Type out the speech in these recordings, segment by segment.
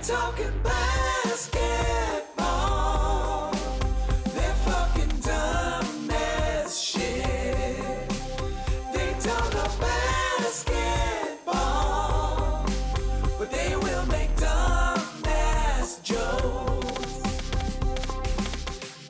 talking basketball. They're fucking dumb as shit. They talk about basketball, but they will make dumb ass jokes.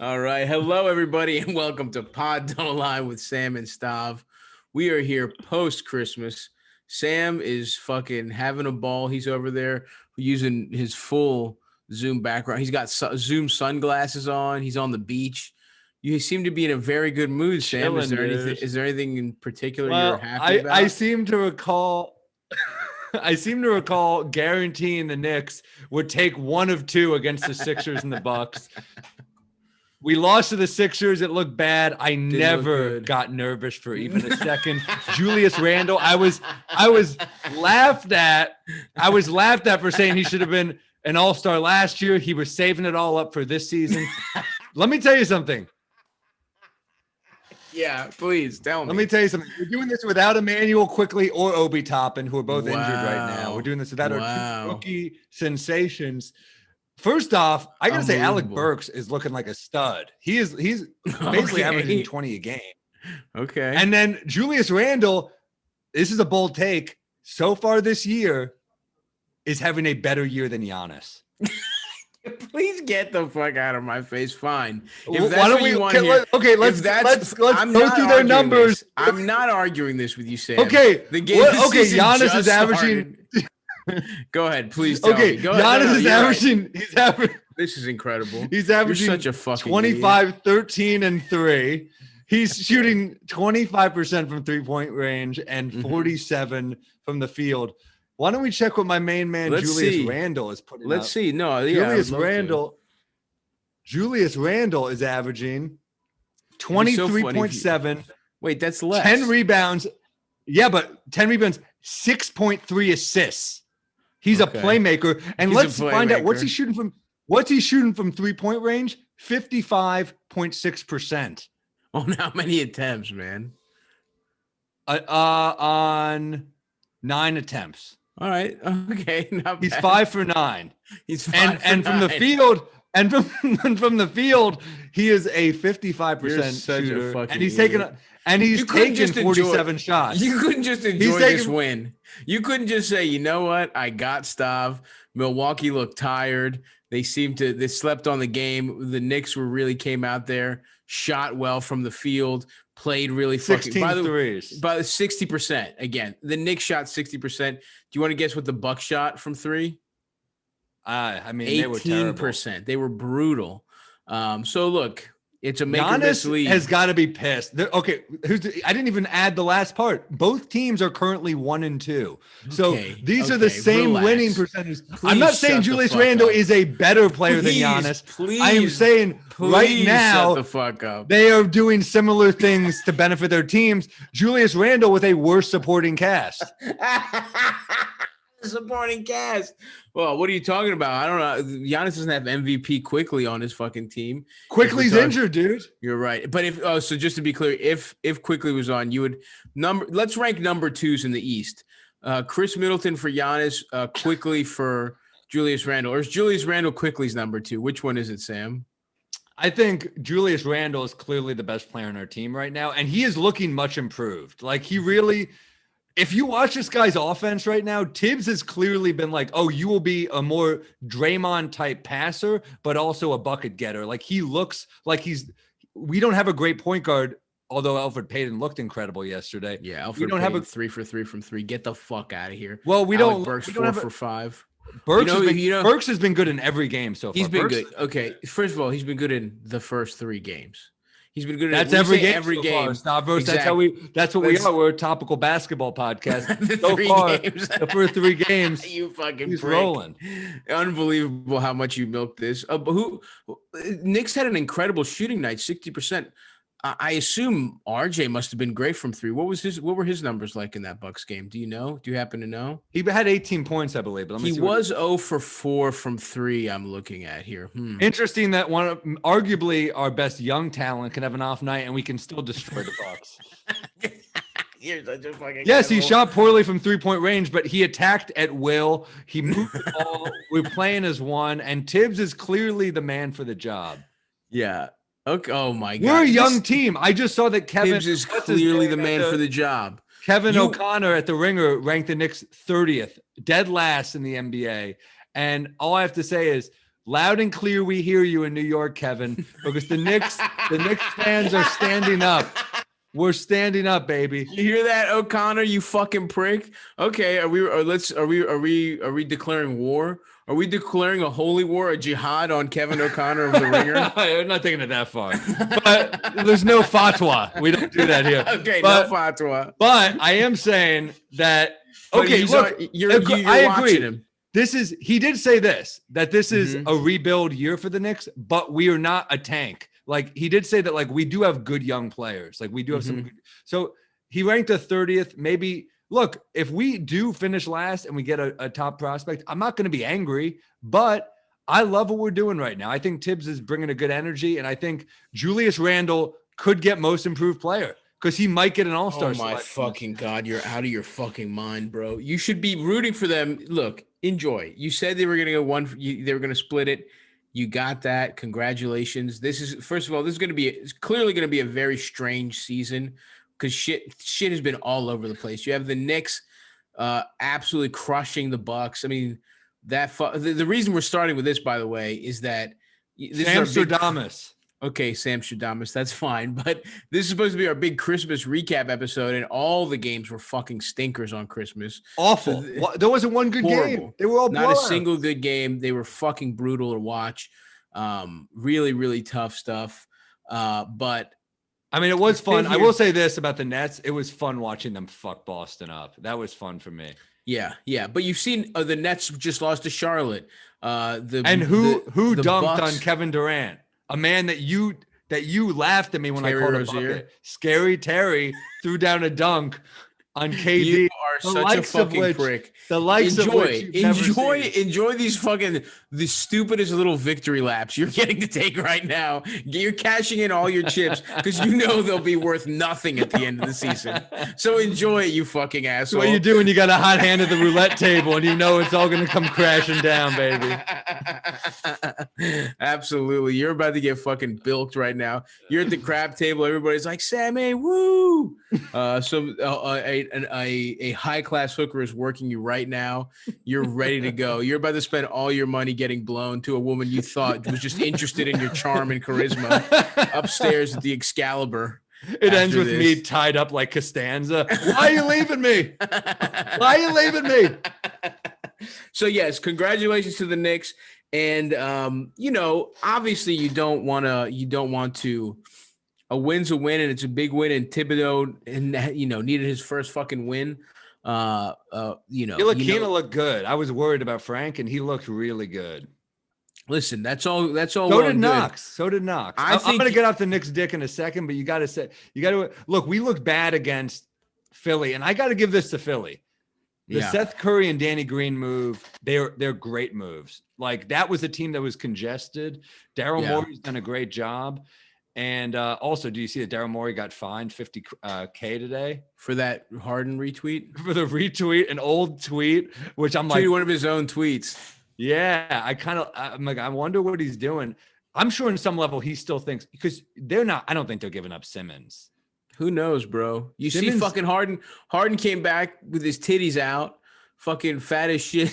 All right. Hello, everybody, and welcome to Pod Don't Lie with Sam and Stav. We are here post-Christmas. Sam is fucking having a ball. He's over there using his full Zoom background. He's got Zoom sunglasses on. He's on the beach. You seem to be in a very good mood, Sam. Is there anything in particular you're happy about? I seem to recall guaranteeing the Knicks would take one of two against the Sixers and the Bucks. We lost to the Sixers. It looked bad. I never got nervous for even a second. Julius Randle, I was laughed at. I was laughed at for saying he should have been an all-star last year. He was saving it all up for this season. Let me tell you something. Yeah, please tell me. Let me tell you something. We're doing this without Emmanuel Quickly or Obi Toppin, who are both injured right now. We're doing this without our two rookie sensations. First off, I gotta say Alec Burks is looking like a stud. He's basically averaging 20 a game. Okay. And then Julius Randle, this is a bold take, so far this year is having a better year than Giannis. Please get the fuck out of my face. Fine. If that's what you want to hear. Okay, let's go through their numbers. I'm not arguing this with you, Sam. Okay. The game Giannis is averaging. Go ahead, please tell me. Go Giannis ahead. is averaging. He's averaging. This is incredible. He's averaging You're such a fucking 25, idiot. 13, and 3. He's shooting 25% from three-point range and 47 from the field. Why don't we check what my main man Julius Randle is putting Let's up? see. No, yeah, Julius Randle is averaging 23.7. Wait, that's less. 10 rebounds. Yeah, but 10 rebounds, 6.3 assists. He's a playmaker. And let's find out what's he shooting from 3-point range? 55.6%. On how many attempts, man? On 9 attempts. All right. Okay. He's 5 for 9. He's 5 and from the field, and from the field, he is a 55% shooter. And he's taking taking 47 shots. You couldn't just enjoy this win. You couldn't just say, you know what? I got Stav. Milwaukee looked tired. They slept on the game. The Knicks came out there, shot well from the field, played really fucking. 16 threes. By the 60%. Again, the Knicks shot 60%. Do you want to guess what the Bucks shot from 3? I mean, 18%. They were brutal. So look, it's a Giannis league. Has got to be pissed. I didn't even add the last part. Both teams are currently 1 and 2. So these are the same winning percentages. I'm not saying Julius Randle is a better player than Giannis. I am saying right now shut the fuck up. They are doing similar things to benefit their teams. Julius Randle with a worse supporting cast. Supporting cast. Well, what are you talking about? I don't know. Giannis doesn't have MVP Quickly on his fucking team. Quickly's injured, dude. You're right. But so just to be clear, if Quickly was on, you would let's rank number 2s in the East. Chris Middleton for Giannis, Quickly for Julius Randle. Or is Julius Randle Quickly's number 2? Which one is it, Sam? I think Julius Randle is clearly the best player on our team right now, and he is looking much improved. Like he really. If you watch this guy's offense right now, Thibs has clearly been like, oh, you will be a more Draymond type passer, but also a bucket getter. Like he looks like we don't have a great point guard, although Elfrid Payton looked incredible yesterday. Yeah. Elfrid Payton 3 for 3 from 3. Get the fuck out of here. Well, Burks 4 for 5. Burks has been good in every game so far. He's been good. Okay. First of all, he's been good in the first 3 games. He's been good. That's every game. Every game. Stavros, exactly. That's what we are. We're a topical basketball podcast. So far, the first 3 games, you fucking he's prick. rolling. Unbelievable how much you milked this. Knicks had an incredible shooting night, 60%. I assume RJ must have been great from 3. What were his numbers like in that Bucks game? Do you know? Do you happen to know? He had 18 points, I believe. But he was 0 for 4 from 3. I'm looking at here. Interesting that arguably our best young talent can have an off night and we can still destroy the Bucks. You're such a fucking Yes, he asshole. shot poorly from 3-point range, but he attacked at will. He moved the ball. We're playing as one, and Thibs is clearly the man for the job. Yeah. Okay. Oh my God. We're a young team. I just saw that Kevin Thibs is what's his clearly name the at man for the job. Kevin O'Connor at the Ringer ranked the Knicks 30th, dead last in the NBA. And all I have to say is, loud and clear, we hear you in New York, Kevin, because the Knicks fans are standing up. We're standing up, baby. You hear that, O'Connor? You fucking prick. Okay, are we declaring war? Are we declaring a holy war, a jihad on Kevin O'Connor of the Ringer? I'm not taking it that far, but there's no fatwa. We don't do that here. Okay, but, no fatwa. But I am saying that. Okay, look, you're I watching agree. him. He did say that this is a rebuild year for the Knicks, but we are not a tank. Like he did say that, like we do have good young players. Like we do have some good, so he ranked a 30th. Maybe look, if we do finish last and we get a top prospect, I'm not going to be angry, but I love what we're doing right now. I think Thibs is bringing a good energy, and I think Julius Randle could get most improved player because he might get an all-star. Oh my fucking God, you're out of your fucking mind, bro. You should be rooting for them. Look, enjoy. You said they were going to go one. They were going to split it. You got that. Congratulations. This is, first of all, this is going to be, it's clearly going to be a very strange season because shit has been all over the place. You have the Knicks absolutely crushing the Bucks. I mean, the reason we're starting with this, by the way, is that this Samstrodamus. Okay, Samstrodamus, that's fine. But this is supposed to be our big Christmas recap episode, and all the games were fucking stinkers on Christmas. Awful. There wasn't one good game. They were all not a single good game. They were fucking brutal to watch. Really, really tough stuff. But I mean, it was fun. I will say this about the Nets. It was fun watching them fuck Boston up. That was fun for me. Yeah. But you've seen the Nets just lost to Charlotte. Who dunked Bucks, on Kevin Durant? A man that you laughed at me when Terry I called Rozier. a bucket. Scary Terry threw down a dunk on KD. You are such a fucking prick. The likes of which enjoy these fucking the stupidest little victory laps you're getting to take right now. You're cashing in all your chips because you know they'll be worth nothing at the end of the season. So enjoy it, you fucking asshole. What you do when you got a hot hand at the roulette table and you know it's all going to come crashing down, baby. Absolutely. You're about to get fucking bilked right now. You're at the crab table. Everybody's like, Sammy, woo. A high-class hooker is working you right now. You're ready to go. You're about to spend all your money getting blown to a woman you thought was just interested in your charm and charisma upstairs at the Excalibur. It ends with me tied up like Costanza. Why are you leaving me? Why are you leaving me? So, yes, congratulations to the Knicks. And, obviously you don't want to. A win's a win, and it's a big win. And Thibodeau, needed his first fucking win. Ntilikina looked good. I was worried about Frank, and he looked really good. Listen, that's all. So did Knox. I'm going to get off the Knicks' dick in a second, but you got to look. We looked bad against Philly, and I got to give this to Philly. The Seth Curry and Danny Green move, they're great moves. Like that was a team that was congested. Daryl Morey's done a great job. And also, do you see that Daryl Morey got fined $50K today for that Harden retweet? For the retweet, an old tweet, which I'm like, one of his own tweets. Yeah, I'm like, I wonder what he's doing. I'm sure in some level he still thinks because they're not. I don't think they're giving up Simmons. Who knows, bro? See fucking Harden. Harden came back with his titties out, fucking fat as shit.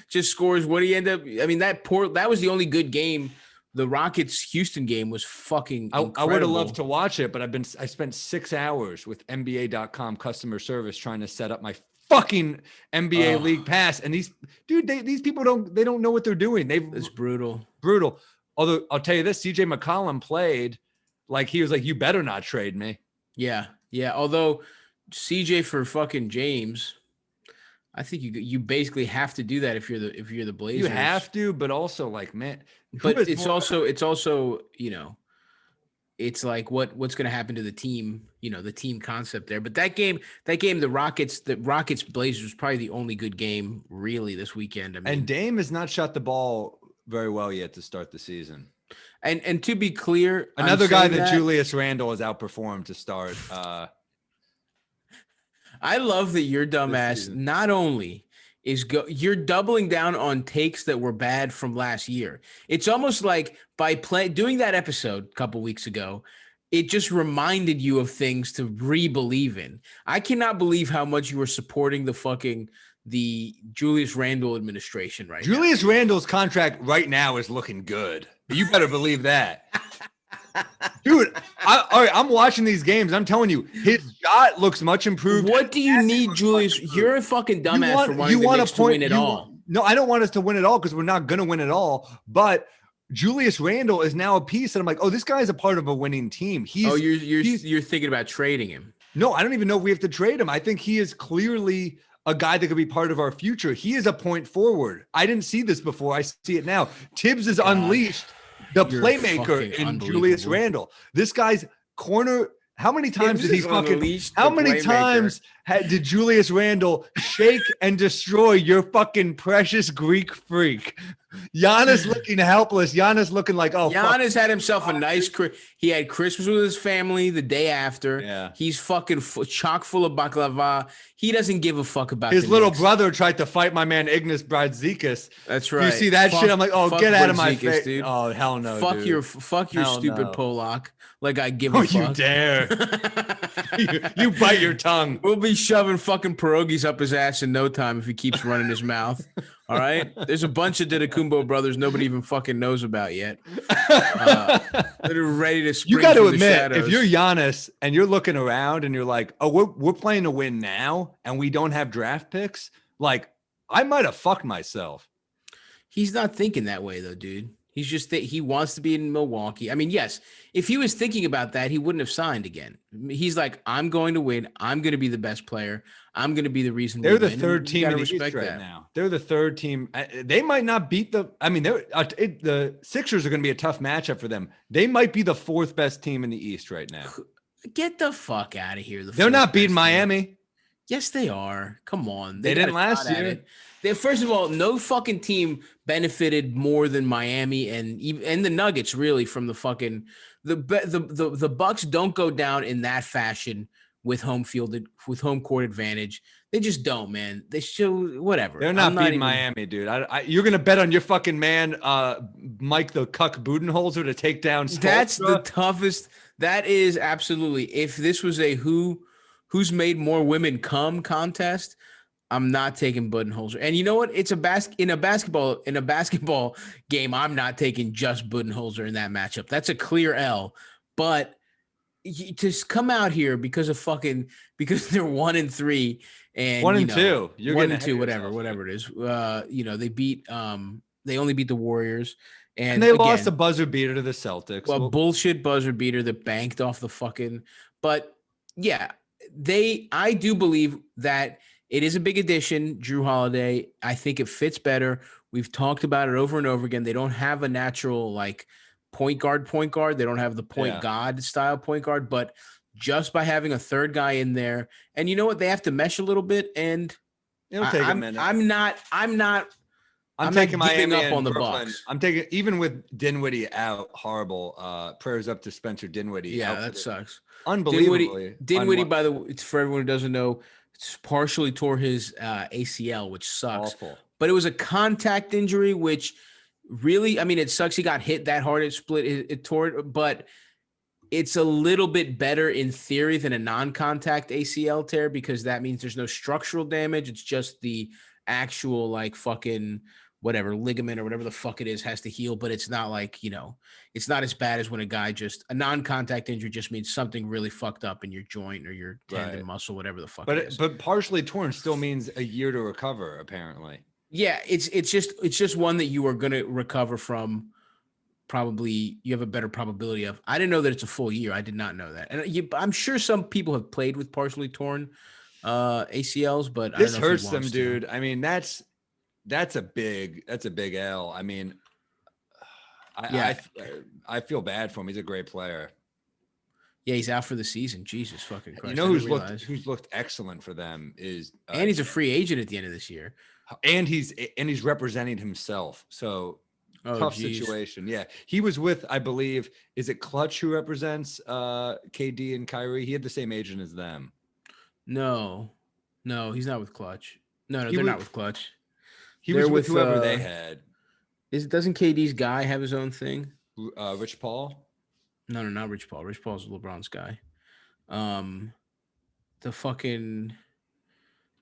Just scores. What he end up? I mean, that was the only good game. The Rockets Houston game was fucking incredible. I would have loved to watch it, but I spent 6 hours with NBA.com customer service trying to set up my fucking NBA league pass. And these people don't know what they're doing. It's brutal. Although I'll tell you this, CJ McCollum played like he was like, you better not trade me. Yeah. Although CJ for fucking James, I think you basically have to do that if you're the Blazers. You have to, but also like, man. But it's also it's like what's going to happen to the team, the team concept there. But that game, the Rockets Blazers was probably the only good game really this weekend. I mean, and Dame has not shot the ball very well yet to start the season. And to be clear, another guy that Julius Randle has outperformed to start. I love that your dumbass season. not only you're doubling down on takes that were bad from last year. It's almost like by doing that episode a couple weeks ago, it just reminded you of things to re-believe in. I cannot believe how much you were supporting the Julius Randle administration right now. Julius Randle's contract right now is looking good. You better believe that. Dude, all right, I'm watching these games. I'm telling you, his shot looks much improved. What do you need, Julius? You're a fucking dumbass for wanting the Knicks to win it all. No, I don't want us to win it all because we're not going to win it all. But Julius Randle is now a piece that I'm like, oh, this guy is a part of a winning team. You're thinking about trading him. No, I don't even know if we have to trade him. I think he is clearly a guy that could be part of our future. He is a point forward. I didn't see this before. I see it now. Tibbs is unleashed. The playmaker in Julius Randle. This guy's corner. How many times did he did Julius Randle shake and destroy your fucking precious Greek freak? Giannis looking helpless. Giannis looking like, oh, Giannis had himself a nice he had Christmas with his family the day after. Yeah. He's fucking chock full of baklava. He doesn't give a fuck about his little brother tried to fight my man Ignas Brazdeikis. That's right. You see that shit? I'm like, oh, get out of my face, dude. Oh, hell no, fuck dude. your stupid Polak. Like I give a fuck. You dare. you bite your tongue. We'll be shoving fucking pierogies up his ass in no time if he keeps running his mouth. All right. There's a bunch of Didacumbo brothers nobody even fucking knows about yet. That are ready to spring. You got to admit, shadows. if you're Giannis and you're looking around and you're like, oh, we're playing to win now and we don't have draft picks, like I might have fucked myself. He's not thinking that way though, dude. He's just he wants to be in Milwaukee. I mean, yes, if he was thinking about that, he wouldn't have signed again. He's like, I'm going to win. I'm going to be the best player. I'm going to be the reason. They're the third team in the East right now. They're the third team. They might not beat the Sixers are going to be a tough matchup for them. They might be the fourth best team in the East right now. Get the fuck out of here. They're not beating Miami. Yes, they are. Come on. They didn't last year. First of all, no fucking team benefited more than Miami and the Nuggets really from the fucking the Bucks don't go down in that fashion with home court advantage. They just don't, man. They show whatever. They're not beating Miami, dude. You're gonna bet on your fucking man, Mike the Cuck Budenholzer to take down. That's the toughest. That is absolutely. If this was a who's made more women come contest, I'm not taking Budenholzer. And you know what? It's in a basketball game. I'm not taking just Budenholzer in that matchup. That's a clear L. But to come out here because they're 1-3 and 1-2, you're 1-2, whatever it is. They only beat the Warriors. And they lost a buzzer beater to the Celtics. Well, bullshit buzzer beater that banked off the fucking. But yeah, I do believe that it is a big addition, Drew Holiday. I think it fits better. We've talked about it over and over again. They don't have a natural like point guard. They don't have the point guard style point guard, but just by having a third guy in there, and you know what, they have to mesh a little bit. And it'll take a minute. I'm taking Miami up on the Bucks. I'm taking, even with Dinwiddie out, horrible. Prayers up to Spencer Dinwiddie. Yeah, that sucks. Unbelievably. Dinwiddie, by the way, it's for everyone who doesn't know, partially tore his ACL, which sucks. Awful. But it was a contact injury, which really, I mean, it sucks. He got hit that hard. It split, it tore it, but it's a little bit better in theory than a non-contact ACL tear because that means there's no structural damage. It's just the actual like fucking whatever ligament or whatever the fuck it is has to heal, but it's not like, it's not as bad as when a non-contact injury just means something really fucked up in your joint or your tendon muscle, whatever the fuck it is. But partially torn still means a year to recover, apparently. Yeah, it's just one that you are going to recover from. Probably you have a better probability of. I didn't know that it's a full year. I did not know that. And I'm sure some people have played with partially torn ACLs, but this hurts them, dude. I mean, that's a big L. I mean, I feel bad for him. He's a great player. Yeah, he's out for the season. Jesus fucking Christ. You know who's looked excellent for them is and he's a free agent at the end of this year. And he's representing himself. So tough situation. Yeah. He was with, I believe, is it Clutch who represents KD and Kyrie? He had the same agent as them. No. No, he's not with Clutch. No, He they're was- not with Clutch. He They're was with with, whoever they had. Doesn't KD's guy have his own thing? Rich Paul. No, not Rich Paul. Rich Paul's LeBron's guy. The fucking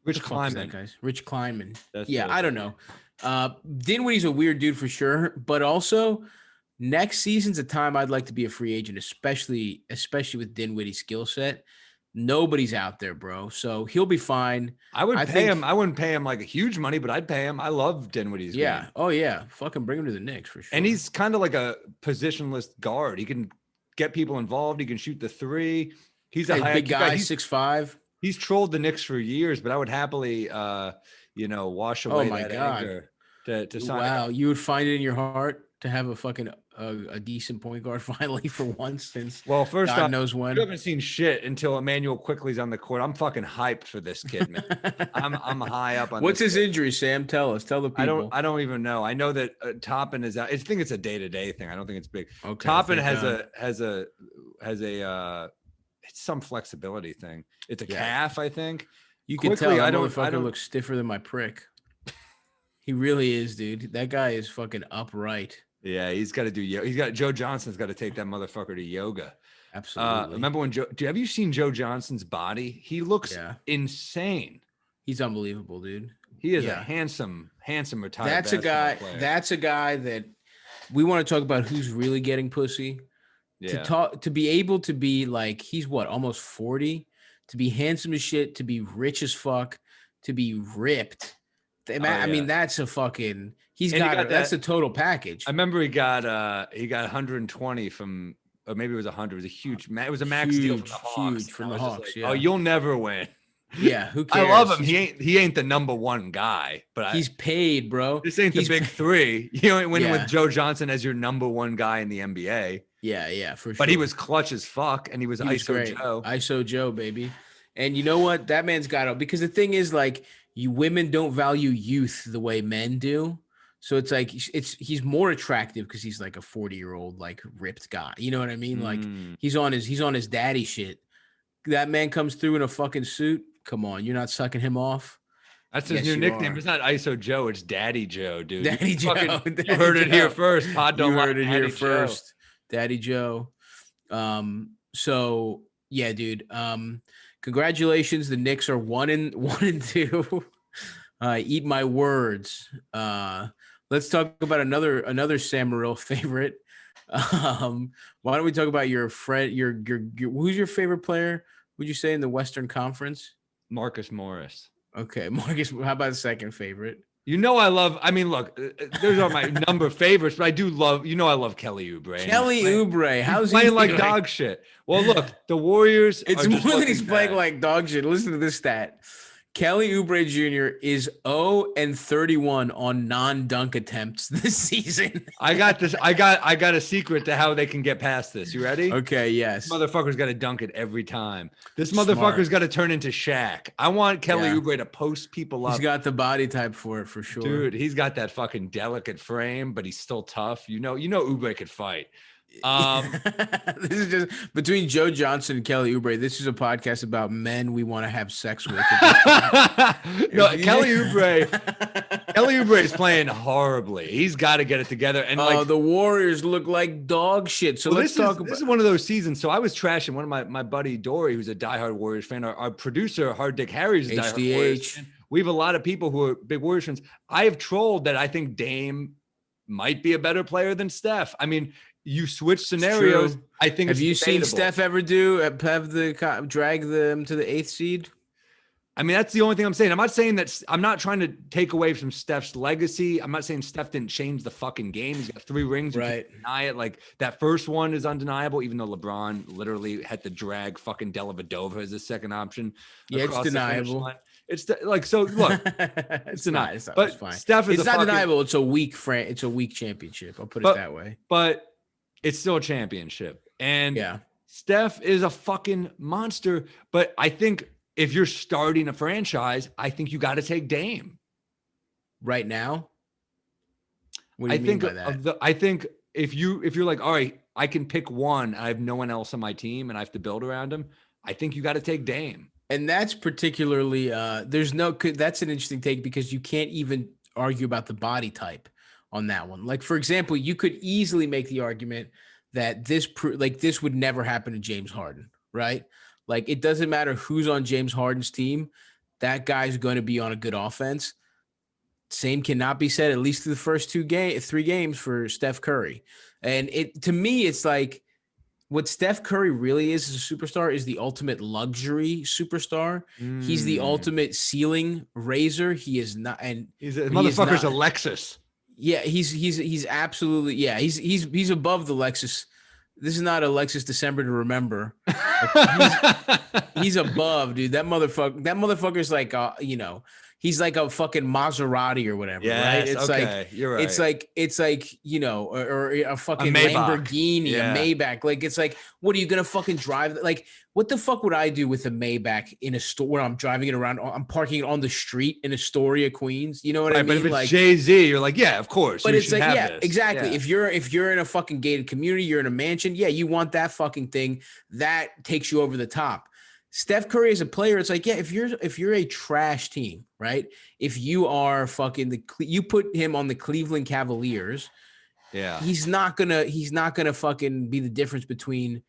Rich the fuck is that Kleiman. guy's? Rich Kleinman. That's Yeah, it. I don't know. Dinwiddie's a weird dude for sure, but also next season's a time I'd like to be a free agent, especially with Dinwiddie's skill set. Nobody's out there, bro. So he'll be fine. I would I pay think- him. I wouldn't pay him like a huge money, but I'd pay him. I love Dinwiddie's Yeah. game. Oh yeah. Fucking bring him to the Knicks for sure. And he's kind of like a positionless guard. He can get people involved. He can shoot the three. He's a Hey, high big IQ guy, He's 6'5". He's trolled the Knicks for years, but I would happily, wash away my that God. anger to sign. Wow, you would find it in your heart to have a fucking a decent point guard finally for once since Well, first God off, knows when. you haven't seen shit until Emmanuel Quickly's on the court. I'm fucking hyped for this kid, man. I'm high up on. What's this his kid. injury, Sam? Tell us. Tell the people. I don't even know. I know that Toppin is out. I think it's a day-to-day thing. I don't think it's big. Okay, Toppin thank has God. it's some flexibility thing. It's a Yeah. calf, I think. You can Quickly, tell that I don't motherfucker looks stiffer than my prick. He really is, dude. That guy is fucking upright. Yeah, he's got to do. He's got Joe Johnson's got to take that motherfucker to yoga. Absolutely. Remember when have you seen Joe Johnson's body? He looks Yeah. insane. He's unbelievable, dude. He is a Yeah. handsome retired. That's a guy. basketball player. That's a guy that we want to talk about who's really getting pussy. yeah. To be able to be like, he's what, almost 40, to be handsome as shit, to be rich as fuck, to be ripped. I mean, that's a fucking, that's a total package. I remember he got 120 from, or maybe it was 100. It was a huge, it was a max deal from the Hawks. Huge from I the was just Hawks. like, Yeah. Oh, you'll never win. Yeah. Who I cares? love him. He ain't the number one guy, but He's paid, bro. this ain't the he's big three. You ain't winning Yeah. with Joe Johnson as your number one guy in the NBA. Yeah, for sure. But he was clutch as fuck, and he was He was ISO great. Joe. ISO Joe, baby. And you know what? That man's got to, because the thing is, like, you women don't value youth the way men do. So it's like he's more attractive because he's like a 40-year-old, like, ripped guy. You know what I mean? Like, he's on his daddy shit. That man comes through in a fucking suit. Come on, you're not sucking him off. That's his Yes, new you nickname. are. It's not ISO Joe. It's Daddy Joe, dude. Daddy Joe. You Daddy heard it here Joe. first. Pod don't You lie, heard it Daddy here Joe. first. Daddy Joe. So yeah, dude. Congratulations. The Knicks are 1-2. Eat my words. Let's talk about another Sam Morril favorite. Why don't we talk about your friend? Your who's your favorite player? Would you say in the Western Conference? Marcus Morris. Okay, Marcus. How about second favorite? You know I mean, look, those are my number favorites, but I do love, I love Kelly Oubre. And Kelly he's playing- Oubre. he's How's playing he like doing? dog shit. Well, look, the Warriors. It's are more just than he's looking playing bad. like dog shit. Listen to this stat. Kelly Oubre Jr. is 0-31 on non-dunk attempts this season. I got this. I got a secret to how they can get past this. You ready? Okay, yes. This motherfucker's got to dunk it every time. This Smart. motherfucker's got to turn into Shaq. I want Kelly Yeah. Oubre to post people up. He's got the body type for it for sure. Dude, he's got that fucking delicate frame, but he's still tough. You know Oubre could fight. This is just between Joe Johnson and Kelly Oubre. This is a podcast about men we want to have sex with. No, Kelly Oubre is playing horribly. He's got to get it together. And The Warriors look like dog shit. So let's talk about. This is one of those seasons. So I was trashing one of my buddy Dory, who's a diehard Warriors fan. Our producer, Hard Dick Harry, is a diehard Warriors HDH. fan. We have a lot of people who are big Warriors fans. I have trolled that I think Dame might be a better player than Steph. I mean, you switch scenarios. true. I think. Have you it's seen debatable. Steph ever drag them to the 8th seed? I mean, that's the only thing I'm saying. I'm not saying that. I'm not trying to take away from Steph's legacy. I'm not saying Steph didn't change the fucking game. He's got 3 rings. You Right. can't deny it. Like that first one is undeniable, even though LeBron literally had to drag fucking Dellavedova as a second option. Yeah, it's across the finish deniable. line. So. Look, it's not. It's But fine. Steph is It's a not fucking- deniable. It's a weak It's a weak championship. I'll put But- it that way. but it's still a championship. And Yeah. Steph is a fucking monster. But I think if you're starting a franchise, I think you got to take Dame. Right now. What do you I mean think by that? I think if you're like, all right, I can pick one. I have no one else on my team, and I have to build around him. I think you got to take Dame. And that's particularly that's an interesting take because you can't even argue about the body type on that one. Like, for example, you could easily make the argument that this would never happen to James Harden, right? Like, it doesn't matter who's on James Harden's team, that guy's going to be on a good offense. Same cannot be said, at least through the first 3 games for Steph Curry. And to me, it's like, what Steph Curry really is as a superstar is the ultimate luxury superstar. He's the ultimate ceiling raiser. He is not, and motherfucker's a Lexus. Yeah, he's absolutely, yeah. He's above the Lexus. This is not a Lexus December to remember. He's above, dude. That motherfucker's like, he's like a fucking Maserati or whatever, right? It's like, you're right. It's like, or a fucking Lamborghini, a Maybach. Like, it's like, what are you gonna fucking drive? Like, what the fuck would I do with a Maybach in a store where I'm driving it around? I'm parking it on the street in Astoria, Queens. You know what I mean? But if it's like Jay-Z, you're like, yeah, of course. But it's like, yeah, this. exactly. Yeah. If you're in a fucking gated community, you're in a mansion. Yeah, you want that fucking thing that takes you over the top. Steph Curry as a player, it's like, yeah, if you're a trash team, right? If you are fucking you put him on the Cleveland Cavaliers, yeah, he's not gonna fucking be the difference between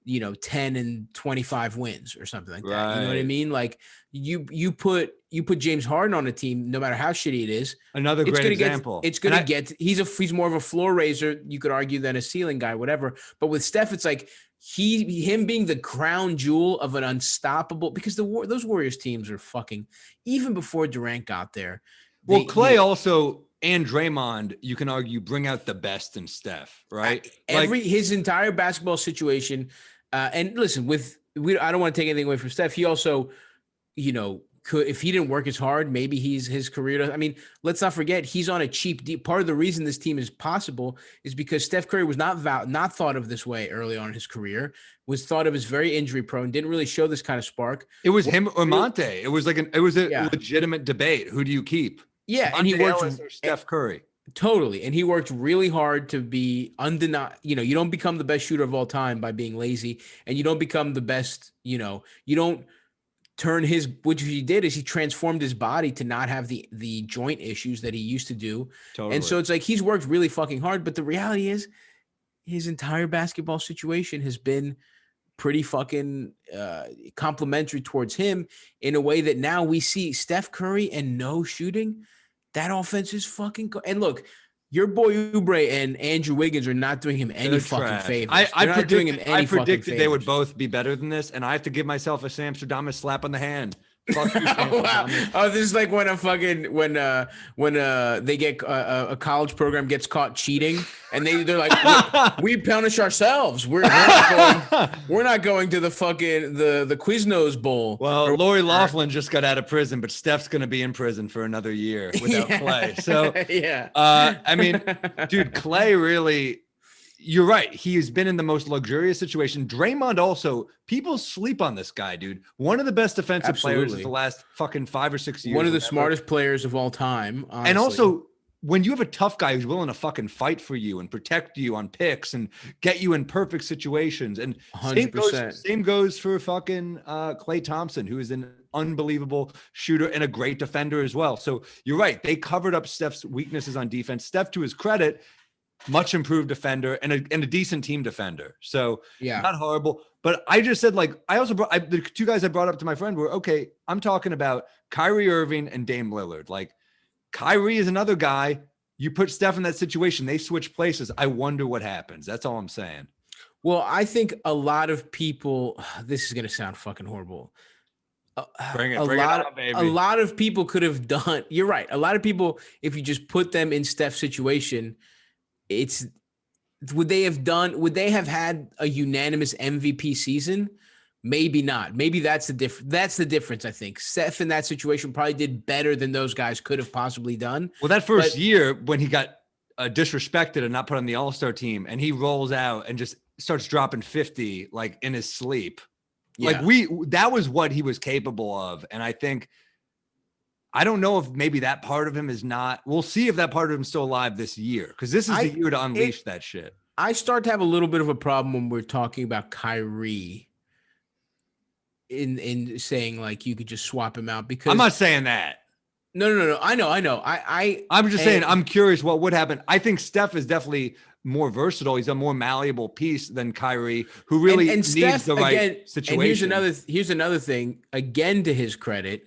10 and 25 wins or something like that. You know what I mean? Like, you put James Harden on a team, no matter how shitty it is. Another great example. He's more of a floor raiser, you could argue, than a ceiling guy, whatever. But with Steph, it's like him being the crown jewel of an unstoppable, because those Warriors teams are fucking, even before Durant got there. Well, Clay also and Draymond, you can argue, bring out the best in Steph, right? His entire basketball situation. And listen, I don't want to take anything away from Steph. He also, could, if he didn't work as hard, maybe his career. I mean, let's not forget, he's on a cheap deal. Part of the reason this team is possible is because Steph Curry was not thought of this way early on in his career, was thought of as very injury prone, didn't really show this kind of spark. It was him or Monte. It was a legitimate debate. Who do you keep? Yeah, Monte and he worked or Steph Curry. Totally. And he worked really hard to be undeniable. You don't become the best shooter of all time by being lazy, and you don't become the best, you don't turn which he did is he transformed his body to not have the joint issues that he used to do. Totally. And so it's like, he's worked really fucking hard, but the reality is his entire basketball situation has been pretty fucking complimentary towards him, in a way that now we see Steph Curry and no shooting. That offense is fucking and look, your boy Oubre and Andrew Wiggins are not doing him any fucking favors. I predicted they would both be better than this, and I have to give myself a Samstrodamus slap on the hand. Fuck you, wow. Oh, this is like when they get a college program gets caught cheating, and they're like, we punish ourselves. We're not going to the fucking the Quiznos Bowl. Well, Lori Loughlin just got out of prison, but Steph's going to be in prison for another year without Clay. So yeah, I mean, dude, Clay really. You're right. He has been in the most luxurious situation. Draymond also, people sleep on this guy, dude. One of the best defensive players of the last fucking 5 or 6 years. One of the smartest players of all time. Honestly. And also, when you have a tough guy who's willing to fucking fight for you and protect you on picks and get you in perfect situations. And 100%. Same goes for fucking Klay Thompson, who is an unbelievable shooter and a great defender as well. So you're right. They covered up Steph's weaknesses on defense. Steph, to his credit, much improved defender and a decent team defender. So yeah, not horrible. But I just said, like, the two guys I brought up to my friend were, okay, I'm talking about Kyrie Irving and Dame Lillard. Like, Kyrie is another guy. You put Steph in that situation, they switch places. I wonder what happens. That's all I'm saying. Well, I think a lot of people, this is going to sound fucking horrible. Bring it on, baby. A lot of people could have done, you're right. A lot of people, if you just put them in Steph's situation, would they have had a unanimous MVP season? Maybe not. Maybe that's the difference. I think Steph in that situation probably did better than those guys could have possibly done. Well, that first year when he got disrespected and not put on the All-Star team, and he rolls out and just starts dropping 50 like in his sleep. Yeah. Like that was what he was capable of. And I don't know if maybe that part of him is not. We'll see if that part of him is still alive this year, because this is the year to unleash that shit. I start to have a little bit of a problem when we're talking about Kyrie. in saying like you could just swap him out because I'm not saying that. No. I know. I'm just saying I'm curious what would happen. I think Steph is definitely more versatile. He's a more malleable piece than Kyrie, who really and needs Steph, the right again, situation. And here's another thing. Again, to his credit,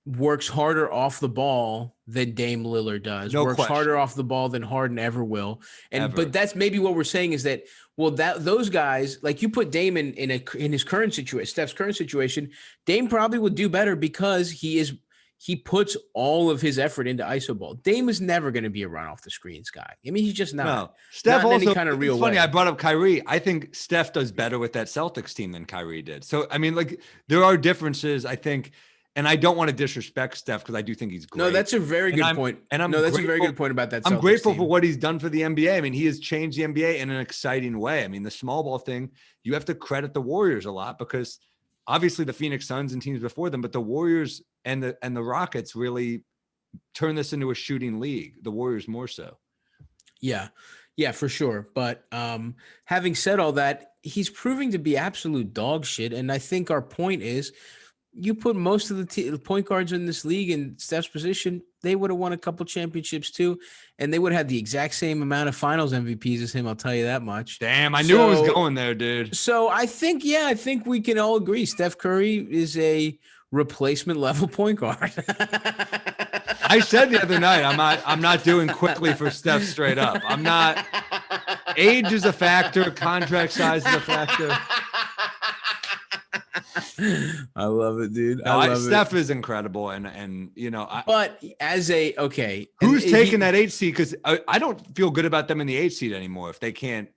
works harder off the ball than Dame Lillard does. No works question. harder off the ball than Harden ever will. But that's maybe what we're saying is that those guys, like you put Dame in his current situation, Steph's current situation, Dame probably would do better because he puts all of his effort into iso ball. Dame is never going to be a run off the screens guy. I mean, he's just not. No. Steph not in also, any kind of real it's funny, way. I brought up Kyrie. I think Steph does better with that Celtics team than Kyrie did. So, I mean, like, there are differences, I think. And I don't want to disrespect Steph because I do think he's great. No, that's a very good point. That's a very good point about that. I'm grateful team. for what he's done for the NBA. I mean, he has changed the NBA in an exciting way. I mean, the small ball thing, you have to credit the Warriors a lot because obviously the Phoenix Suns and teams before them, but the Warriors and the Rockets really turned this into a shooting league. The Warriors more so. Yeah, for sure. But having said all that, he's proving to be absolute dog shit. And I think our point is, you put most of the point guards in this league in Steph's position, they would have won a couple championships too, and they would have had the exact same amount of finals MVPs as him. I'll tell you that much. Damn, I knew it was going there, dude. So I think we can all agree Steph Curry is a replacement level point guard. I said the other night, I'm not doing quickly for Steph straight up. I'm not. Age is a factor. Contract size is a factor. I love it, dude. Steph is incredible, and you know. But as who's taking that 8 seed? Because I don't feel good about them in the 8 seed anymore. If they can't,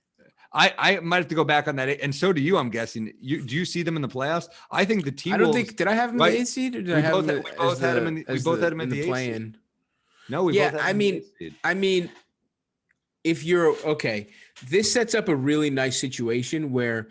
I might have to go back on that. And so do you. I'm guessing. Do you see them in the playoffs? I think the team. I don't think. Did I have him in the 8 seed? Or did we both had him in the play-in. No, we both had him in the 8 seed. I mean, if you're okay, this sets up a really nice situation where,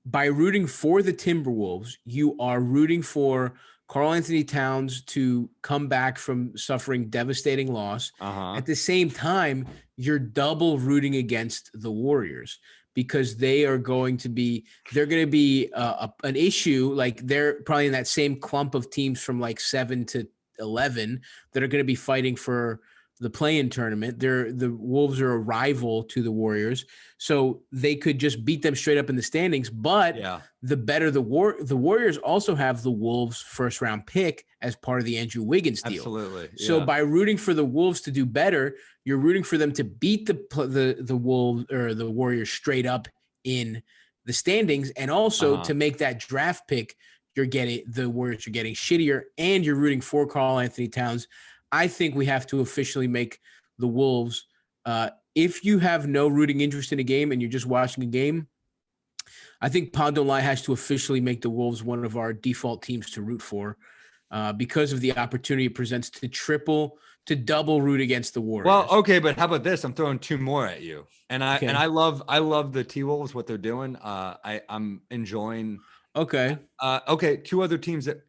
by rooting for the Timberwolves, you are rooting for Karl Anthony Towns to come back from suffering devastating loss. At the same time, you're double rooting against the Warriors because they're going to be an issue. Like, they're probably in that same clump of teams from like 7 to 11 that are going to be fighting for the play-in tournament. The Wolves are a rival to the Warriors, so they could just beat them straight up in the standings. But the better the Warriors also have the Wolves first round pick as part of the Andrew Wiggins deal. Absolutely. Yeah. So by rooting for the Wolves to do better, you're rooting for them to beat the Wolves or the Warriors straight up in the standings, and also to make that draft pick. The Warriors are getting shittier, and you're rooting for Karl Anthony Towns. I think we have to officially make the Wolves. If you have no rooting interest in a game and you're just watching a game, I think Pod Don't Lie has to officially make the Wolves one of our default teams to root for, because of the opportunity it presents to double root against the Warriors. Well, okay, but how about this? I'm throwing 2 more at you, and I love the T-Wolves, what they're doing. I'm enjoying. Okay. 2 other teams that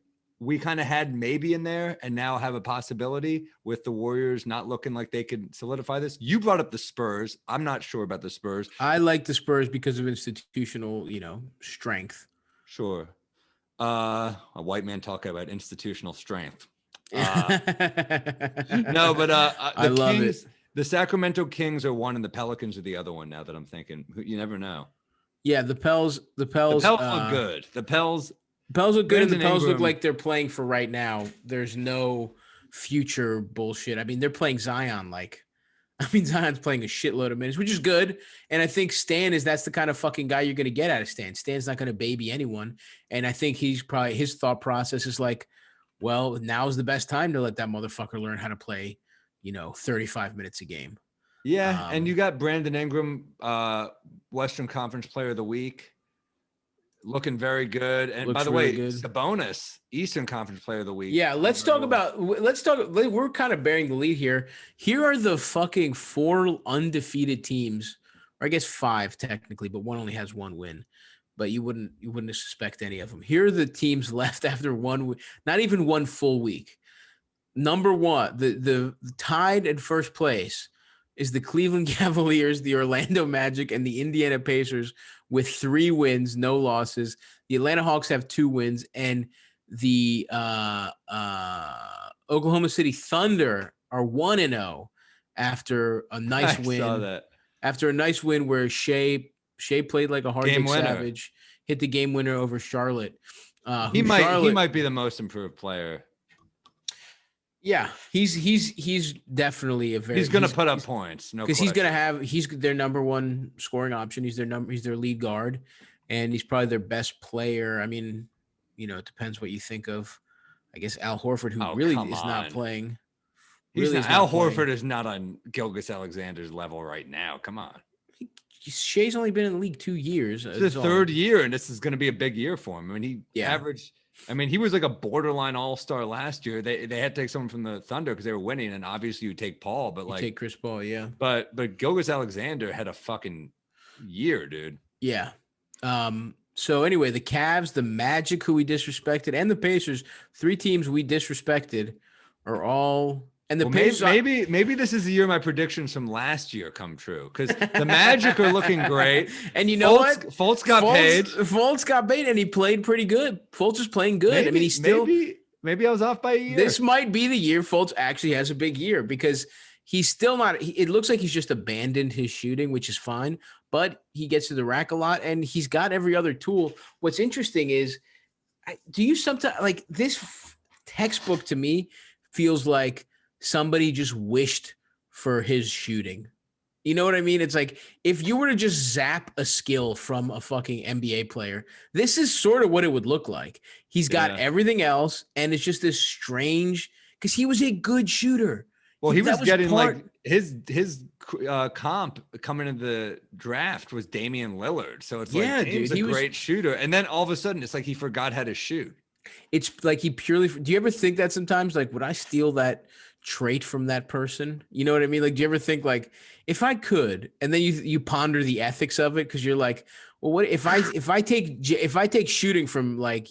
we kind of had maybe in there and now have a possibility, with the Warriors not looking like they could solidify this. You brought up the Spurs. I'm not sure about the Spurs. I like the Spurs because of institutional, strength. Sure. A white man talking about institutional strength. No, but I love Kings, it. The Sacramento Kings are one and the Pelicans are the other one, now that I'm thinking. You never know. Yeah, the Pels look good. The Pels look good, and the Brandon Pels look Ingram. like they're playing for right now. There's no future bullshit. I mean, they're playing Zion Zion's playing a shitload of minutes, which is good. And I think that's the kind of fucking guy you're going to get out of Stan. Stan's not going to baby anyone. And I think his thought process is like, well, now's the best time to let that motherfucker learn how to play, 35 minutes a game. Yeah, and you got Brandon Ingram, Western Conference Player of the Week, looking very good. And by the way, Sabonis, Eastern Conference Player of the Week. Yeah, let's talk. We're kind of bearing the lead here. Here are the fucking 4 undefeated teams, or I guess 5 technically, but one only has 1 win. But you wouldn't suspect any of them. Here are the teams left after not even 1 full week. Number 1, the tied at first place is the Cleveland Cavaliers, the Orlando Magic, and the Indiana Pacers with 3 wins, no losses. The Atlanta Hawks have 2 wins, and the Oklahoma City Thunder are 1-0 after a nice I win. saw that. After a nice win where Shea played like a hard Game winner. savage, hit the game winner over Charlotte. He might be the most improved player. Yeah, he's definitely a very. He's going to put up points, no, because he's going to have he's their number 1 scoring option. He's their lead guard, and he's probably their best player. I mean, it depends what you think of. I guess Al Horford, who really is not playing. Al Horford is not on Gilgeous Alexander's level right now. Come on. Shea's only been in the league 2 years. It's his 3rd year, and this is going to be a big year for him. I mean, he averaged. I mean, he was like a borderline all-star last year. They had to take someone from the Thunder because they were winning, and obviously you take Paul, but take Chris Paul, yeah. But Gilgeous Alexander had a fucking year, dude. Yeah. So anyway, the Cavs, the Magic, who we disrespected, and the Pacers, 3 teams we disrespected, are all. And the Pacers, maybe this is the year my predictions from last year come true, because the Magic are looking great. And you know what? Fultz got paid. Fultz got paid, and he played pretty good. Fultz is playing good. I mean, he's still. Maybe I was off by a year. This might be the year Fultz actually has a big year, because he's still not. It looks like he's just abandoned his shooting, which is fine. But he gets to the rack a lot, and he's got every other tool. What's interesting is, do you sometimes like this textbook to me feels like somebody just wished for his shooting. You know what I mean? It's like if you were to just zap a skill from a fucking NBA player, this is sort of what it would look like. He's got everything else, and it's just this strange because he was a good shooter. Well, he was getting like his comp coming into the draft was Damian Lillard. So it's like he's a great shooter. And then all of a sudden it's like he forgot how to shoot. It's like he purely – do you ever think that sometimes? Like, would I steal that trait from that person? You know what I mean? Like, do you ever think like if I could, and then you ponder the ethics of it because you're like, well, what if I take shooting from like,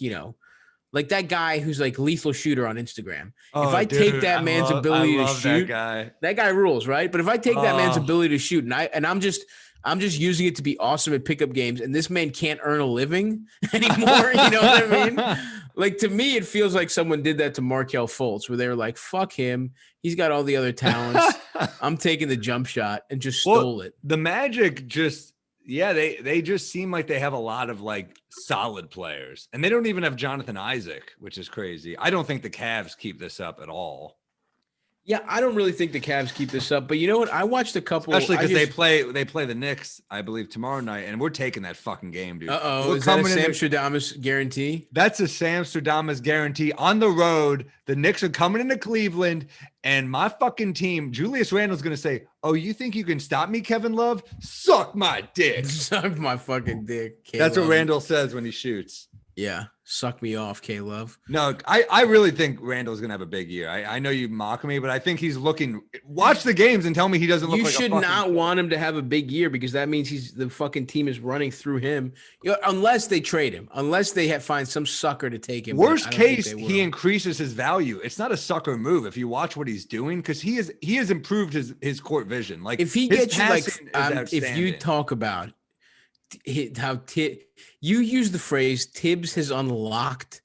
like that guy who's like lethal shooter on Instagram. If I take that man's ability to shoot, that guy rules, right? But if I take that man's ability to shoot and I'm just using it to be awesome at pickup games, and this man can't earn a living anymore, you know what I mean? Like, to me, it feels like someone did that to Markelle Fultz, where they were like, fuck him. He's got all the other talents. I'm taking the jump shot and just stole it. The Magic just, they just seem like they have a lot of like solid players, and they don't even have Jonathan Isaac, which is crazy. I don't think the Cavs keep this up at all. Yeah, I don't really think the Cavs keep this up, but you know what? I watched a couple, especially because they play the Knicks, I believe, tomorrow night, and we're taking that fucking game, dude. Is that a Samstrodamus guarantee? That's a Samstrodamus guarantee on the road. The Knicks are coming into Cleveland, and my fucking team, Julius Randle's gonna say, "Oh, you think you can stop me, Kevin Love? Suck my dick, suck my fucking dick." That's what Randle says when he shoots. Yeah, suck me off, K-Love. No, I really think Randle's going to have a big year. I know you mock me, but I think he's looking – watch the games and tell me he doesn't look like a fucking – You should not want him to have a big year because that means the fucking team is running through him. Unless they trade him. Unless they find some sucker to take him. Worst case, he increases his value. It's not a sucker move if you watch what he's doing because he has improved his court vision. Like if he gets you like if you talk about – how you use the phrase Thibs has unlocked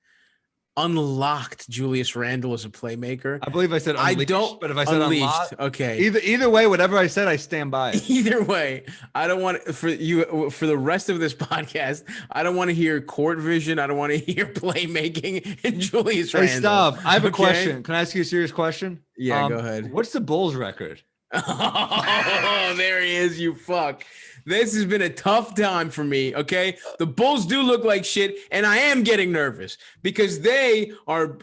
Julius Randle as a playmaker. I believe I said unleashed, but if I said unleashed, okay. Either way, whatever I said, I stand by it. Either way, I don't want for the rest of this podcast. I don't want to hear court vision. I don't want to hear playmaking and Julius Randle. Hey, stop! I have a question. Can I ask you a serious question? Yeah, go ahead. What's the Bulls record? Oh, there he is. You fuck. This has been a tough time for me, okay? The Bulls do look like shit, and I am getting nervous because they're doing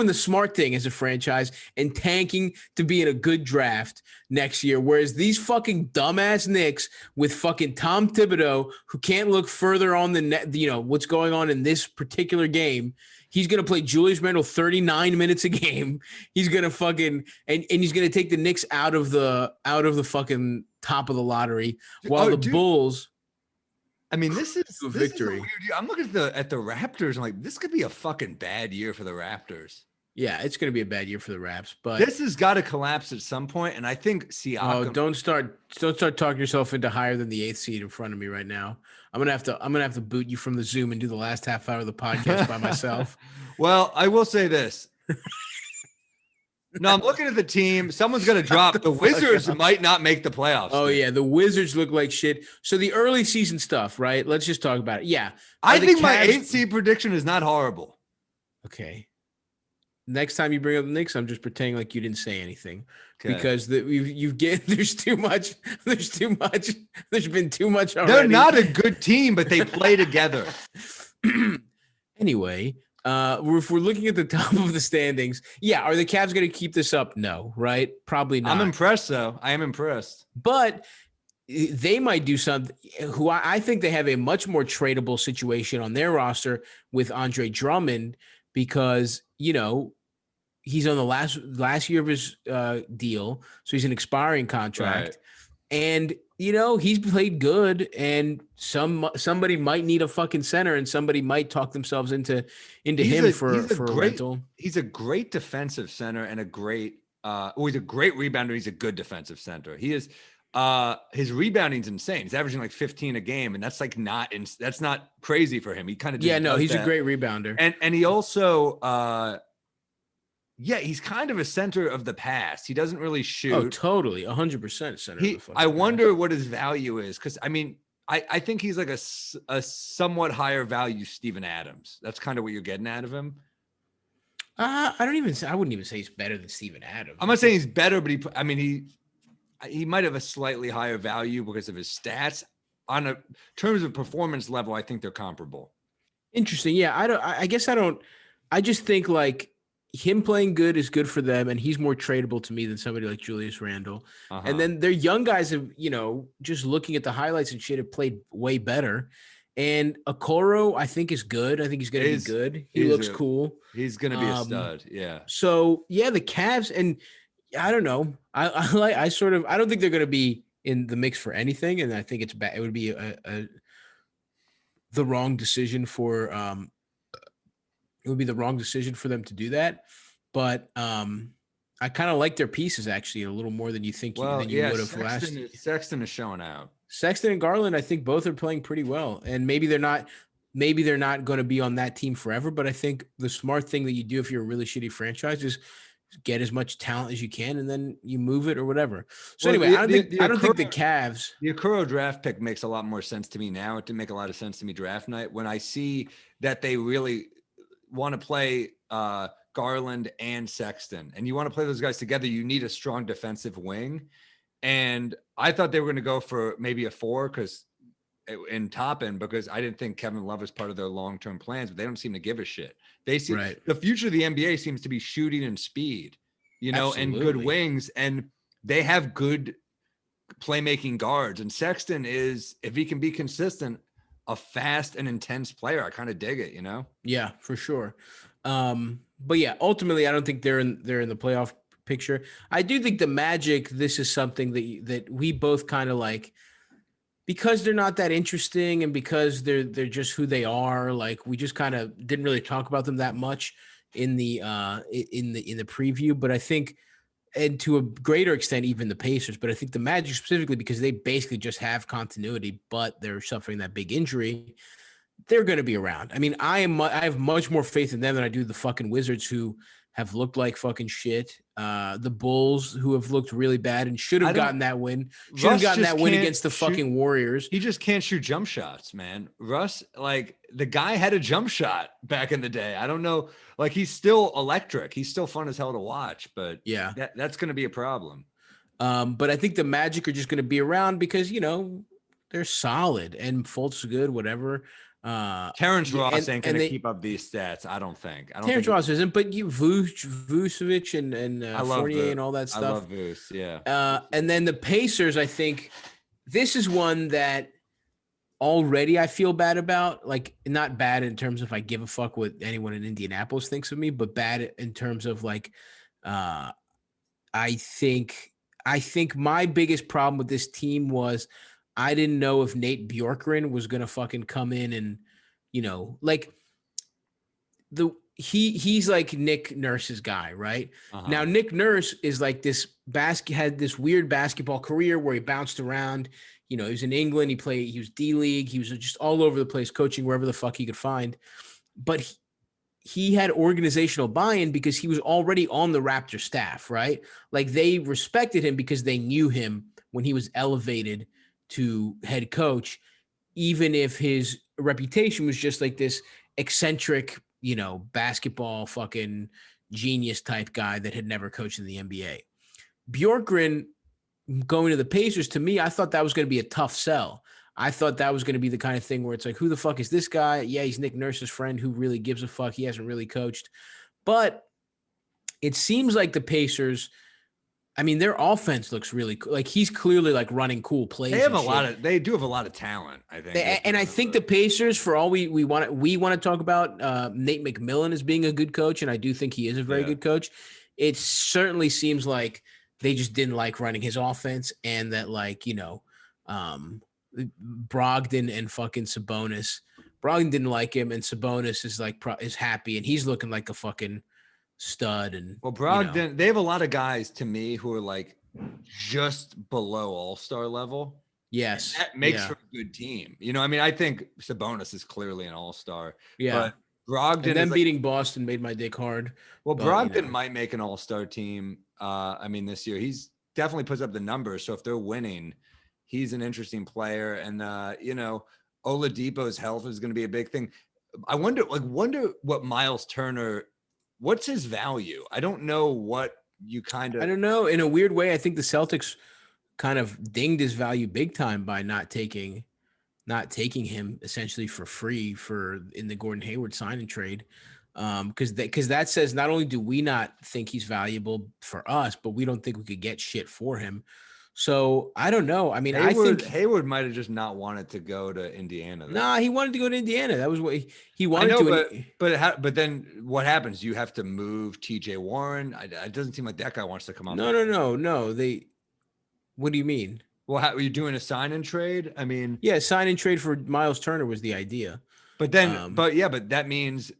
the smart thing as a franchise and tanking to be in a good draft next year, whereas these fucking dumbass Knicks with fucking Tom Thibodeau, who can't look further on the net, what's going on in this particular game. He's going to play Julius Randle 39 minutes a game. He's going to fucking and he's going to take the Knicks out of the fucking top of the lottery while the Bulls. I mean, this is victory. I'm looking at the Raptors. I'm like, this could be a fucking bad year for the Raptors. Yeah, it's going to be a bad year for the Raps, but This has got to collapse at some point, and I think Siakam. don't start talking yourself into higher than the 8th seed in front of me right now. I'm gonna have to boot you from the Zoom and do the last half hour of the podcast by myself. Well, I will say this. No, I'm looking at the team. Someone's going to drop. The Wizards might not make the playoffs. Oh, yeah. The Wizards look like shit. So the early season stuff, right? Let's just talk about it. Yeah. I think my 8th seed prediction is not horrible. Okay. Next time you bring up the Knicks, I'm just pretending like you didn't say anything. Okay. Because there's too much. There's been too much already. They're not a good team, but they play together. Anyway, if we're looking at the top of the standings, yeah, are the Cavs going to keep this up? No, right? Probably not. I'm impressed, though. I am impressed. But they might do something. Who I think they have a much more tradable situation on their roster with Andre Drummond because he's on the last year of his deal, so he's an expiring contract, Right. and he's played good, and somebody might need a fucking center, and somebody might talk themselves into him for a rental. He's a great defensive center and a great he's a great rebounder. He's a good defensive center. He is his rebounding's insane. He's averaging like 15 a game, and that's like that's not crazy for him. He kind of he's a great rebounder, and he also he's kind of a center of the past. He doesn't really shoot. Oh, totally, 100% center. I wonder what his value is because I think he's like a somewhat higher value Steven Adams. That's kind of what you're getting out of him. I wouldn't even say he's better than Steven Adams. I'm not saying he's better, but he might have a slightly higher value because of his stats. On terms of performance level, I think they're comparable. Interesting. Yeah, I just think like him playing good is good for them, and he's more tradable to me than somebody like Julius Randle. Uh-huh. And then their young guys have, just looking at the highlights and shit, have played way better. And Okoro, I think, is good. I think he's going to be good. He looks cool. He's going to be a stud. Yeah. So yeah, the Cavs, and I don't know. I don't think they're going to be in the mix for anything, and I think it's bad. It would be the wrong decision for it would be the wrong decision for them to do that. But I kind of like their pieces actually a little more than you think than you would have last year. Sexton is showing out. Sexton and Garland, I think both are playing pretty well. And maybe they're not going to be on that team forever. But I think the smart thing that you do if you're a really shitty franchise is get as much talent as you can, and then you move it or whatever. So anyway, I don't think the Cavs. The Okoro draft pick makes a lot more sense to me now. It didn't make a lot of sense to me draft night when I see that they really want to play Garland and Sexton, and you want to play those guys together. You need a strong defensive wing, and I thought they were going to go for maybe a 4 because in top end because I didn't think Kevin Love is part of their long-term plans, but they don't seem to give a shit. They see the future of the NBA seems to be shooting and speed, Absolutely. and good wings, and they have good playmaking guards. And Sexton is, if he can be consistent, a fast and intense player. I kind of dig it, Yeah, for sure. But yeah, ultimately, I don't think they're in the playoff picture. I do think the Magic, this is something that we both kind of like, because they're not that interesting and because they're just who they are. Like we just kind of didn't really talk about them that much in the preview. But I think, and to a greater extent, even the Pacers. But I think the Magic specifically, because they basically just have continuity, but they're suffering that big injury, they're going to be around. I mean, I have much more faith in them than I do the fucking Wizards, who have looked like fucking shit. The Bulls, who have looked really bad and should have gotten that win. Should have gotten that win against the fucking Warriors. He just can't shoot jump shots, man. Russ, like the guy had a jump shot back in the day. I don't know. Like he's still electric. He's still fun as hell to watch, but yeah, that's going to be a problem. But I think the Magic are just going to be around because, they're solid and Fultz good, whatever. Terrence Ross ain't going to keep up these stats. I don't think. Terrence Ross isn't, but you Vucevic and Fournier and all that stuff. I love Vuce, yeah. And then the Pacers, I think this is one that already I feel bad about. Like not bad in terms of I give a fuck what anyone in Indianapolis thinks of me, but bad in terms of like I think my biggest problem with this team was I didn't know if Nate Bjorkgren was going to fucking come in and, like he's like Nick Nurse's guy, right? Uh-huh. Now Nick Nurse is like had this weird basketball career where he bounced around. He was in England. He was D League. He was just all over the place, coaching wherever the fuck he could find. But he had organizational buy-in because he was already on the Raptor staff, right? Like they respected him because they knew him when he was elevated to head coach, even if his reputation was just like this eccentric, basketball fucking genius type guy that had never coached in the NBA. Bjorkgren going to the Pacers, to me, I thought that was going to be a tough sell. I thought that was going to be the kind of thing where it's like, who the fuck is this guy? Yeah, he's Nick Nurse's friend. Who really gives a fuck? He hasn't really coached. But it seems like the Pacers, I mean, their offense looks really cool. Like he's clearly like running cool plays. They do have a lot of talent, I think. And I think the Pacers, for all we want to talk about Nate McMillan as being a good coach, and I do think he is a very good coach. It certainly seems like they just didn't like running his offense, and that Brogdon and fucking Sabonis. Brogdon didn't like him, and Sabonis is happy, and he's looking like a fucking stud. And Brogdon, they have a lot of guys to me who are like just below all-star level. Yes, and that makes for a good team. I mean, I think Sabonis is clearly an all-star. Yeah, but Brogdon and then beating Boston made my dick hard. Well, Brogdon might make an all-star team. I mean, this year he's definitely puts up the numbers. So if they're winning, he's an interesting player. And Oladipo's health is going to be a big thing. I wonder what Miles Turner, what's his value? I don't know what you I don't know. In a weird way, I think the Celtics kind of dinged his value big time by not taking him essentially for free in the Gordon Hayward sign and trade. Because that says not only do we not think he's valuable for us, but we don't think we could get shit for him. So I don't know. I mean, I think Hayward might have just not wanted to go to Indiana. Nah, he wanted to go to Indiana. That was what he wanted to. But then what happens? You have to move TJ Warren. It doesn't seem like that guy wants to come out. No. What do you mean? Well, are you doing a sign and trade? I mean, yeah, sign and trade for Miles Turner was the idea. But then, but that means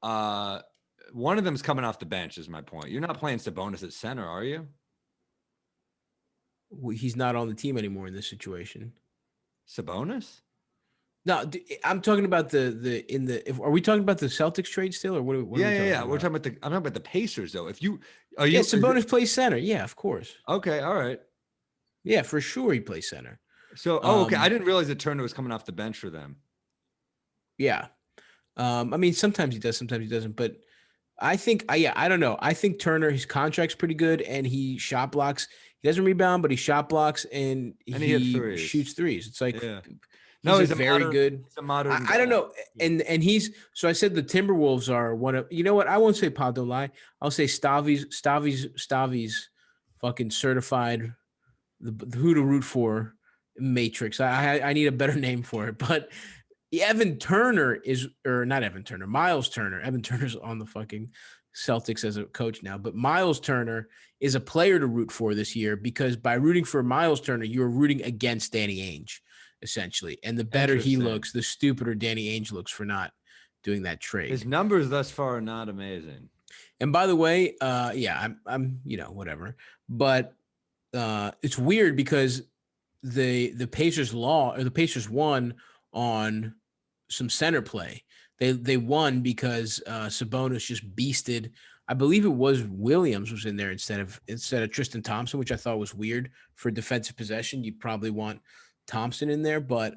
one of them's coming off the bench. Is my point. You're not playing Sabonis at center, are you? He's not on the team anymore in this situation. Sabonis? No, I'm talking about are we talking about the Celtics trade still, or what? Yeah. I'm talking about the Pacers though. Sabonis plays center. Yeah, of course. Okay, all right. Yeah, for sure he plays center. So, okay. I didn't realize that Turner was coming off the bench for them. Yeah. I mean, sometimes he does, sometimes he doesn't. But I think, I don't know. I think Turner, his contract's pretty good, and he shot blocks. He doesn't rebound, but he shot blocks, and he shoots threes. It's like, he's very good. He's a modern I don't know. And so I said the Timberwolves are one of, you know what? I won't say Pod, don't lie. I'll say Stavi's fucking certified who to root for matrix. I need a better name for it, but Miles Turner. Evan Turner's on the fucking Celtics as a coach now, but Miles Turner is a player to root for this year, because by rooting for Miles Turner, you're rooting against Danny Ainge, essentially. And the better he looks, the stupider Danny Ainge looks for not doing that trade. His numbers thus far are not amazing. And by the way, I'm whatever. But it's weird because the Pacers won on some center play. They won because Sabonis just beasted. I believe it was Williams was in there instead of Tristan Thompson, which I thought was weird for defensive possession. You'd probably want Thompson in there, but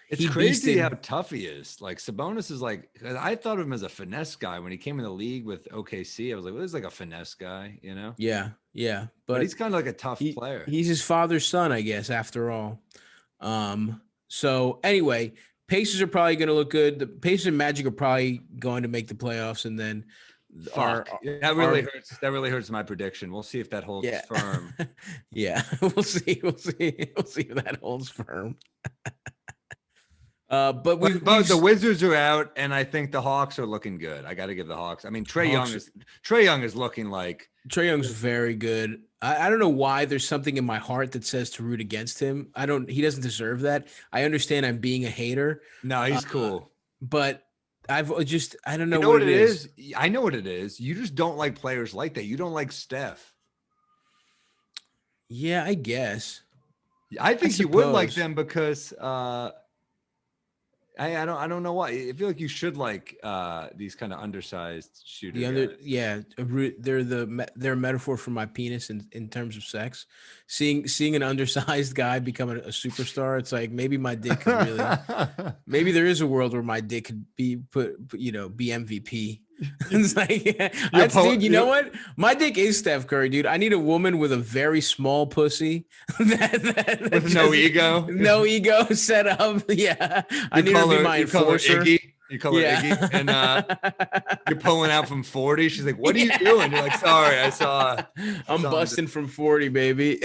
it's crazy how tough he is. Like Sabonis is like, I thought of him as a finesse guy when he came in the league with OKC. I was like, well, he's like a finesse guy, you know? Yeah. But he's kind of like a tough player. He's his father's son, I guess, after all. So anyway, Pacers are probably going to look good. The Pacers and Magic are probably going to make the playoffs, and then that really hurts my prediction. We'll see if that holds firm. Yeah, we'll see if that holds firm. But the Wizards are out, and I think the Hawks are looking good. I got to give the Hawks. I mean, Trae Young is looking like Trae Young's very good. I don't know why there's something in my heart that says to root against him. He doesn't deserve that. I understand I'm being a hater. No, he's cool. But I don't know You know what what it it is. is? I know what it is. You just don't like players like that. You don't like Steph. Yeah, I guess. I I think you would like suppose. them because I don't know why. I feel like you should like these kind of undersized shooter guys. They're a metaphor for my penis in terms of sex. Seeing an undersized guy become a superstar, it's like maybe my dick could really. Maybe there is a world where my dick could be be MVP. It's like, dude. You know what? My dick is Steph Curry, dude. I need a woman with a very small pussy, that With no ego. no ego set up. Yeah, I need her to be my You call her enforcer. Iggy. You call her Yeah, Iggy, and you're pulling out from 40. She's like, "What are you Yeah. doing?" You're like, "Sorry, I saw." I'm busting from 40, baby.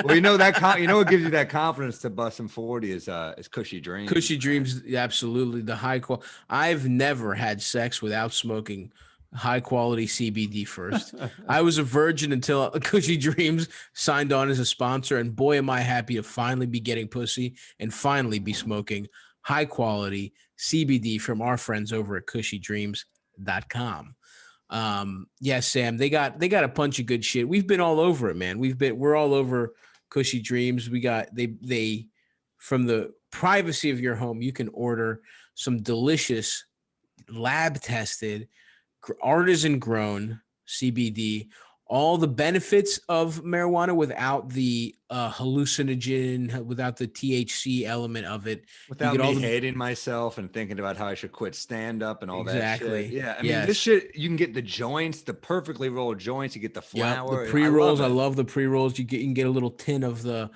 Well, you know that. You know what gives you that confidence to bust from 40 is cushy dreams. Cushy dreams, absolutely. The high quality. I've never had sex without smoking high quality CBD first. I was a virgin until Cushy Dreams signed on as a sponsor, and boy, am I happy to finally be getting pussy and finally be smoking high quality CBD from our friends over at cushydreams.com. Yes, Sam, they got a bunch of good shit. We've been all over it, man. We're all over Cushy Dreams. We got they from the privacy of your home, you can order some delicious lab tested artisan grown CBD, all the benefits of marijuana without the hallucinogen, without the THC element of it. Without me hating myself and thinking about how I should quit stand up and all that shit. Yeah. I mean, this shit, you can get the joints, the perfectly rolled joints. You get the flour. The pre-rolls. I love the pre-rolls. You can get a little tin of the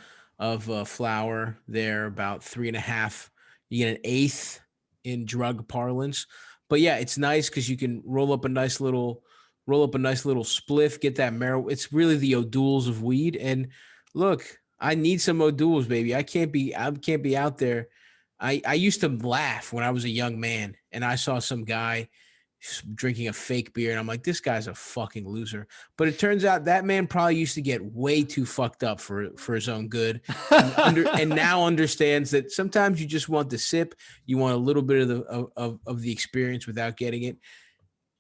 flour there, about 3.5. You get an eighth in drug parlance. But yeah, it's nice because you can roll up a nice little spliff, get that marijuana. It's really the O'Douls of weed. And look, I need some O'Douls, baby. I can't be out there. I used to laugh when I was a young man and I saw some guy drinking a fake beer, and I'm like, this guy's a fucking loser. But it turns out that man probably used to get way too fucked up for his own good, and now understands that sometimes you just want the sip, you want a little bit of the experience without getting it.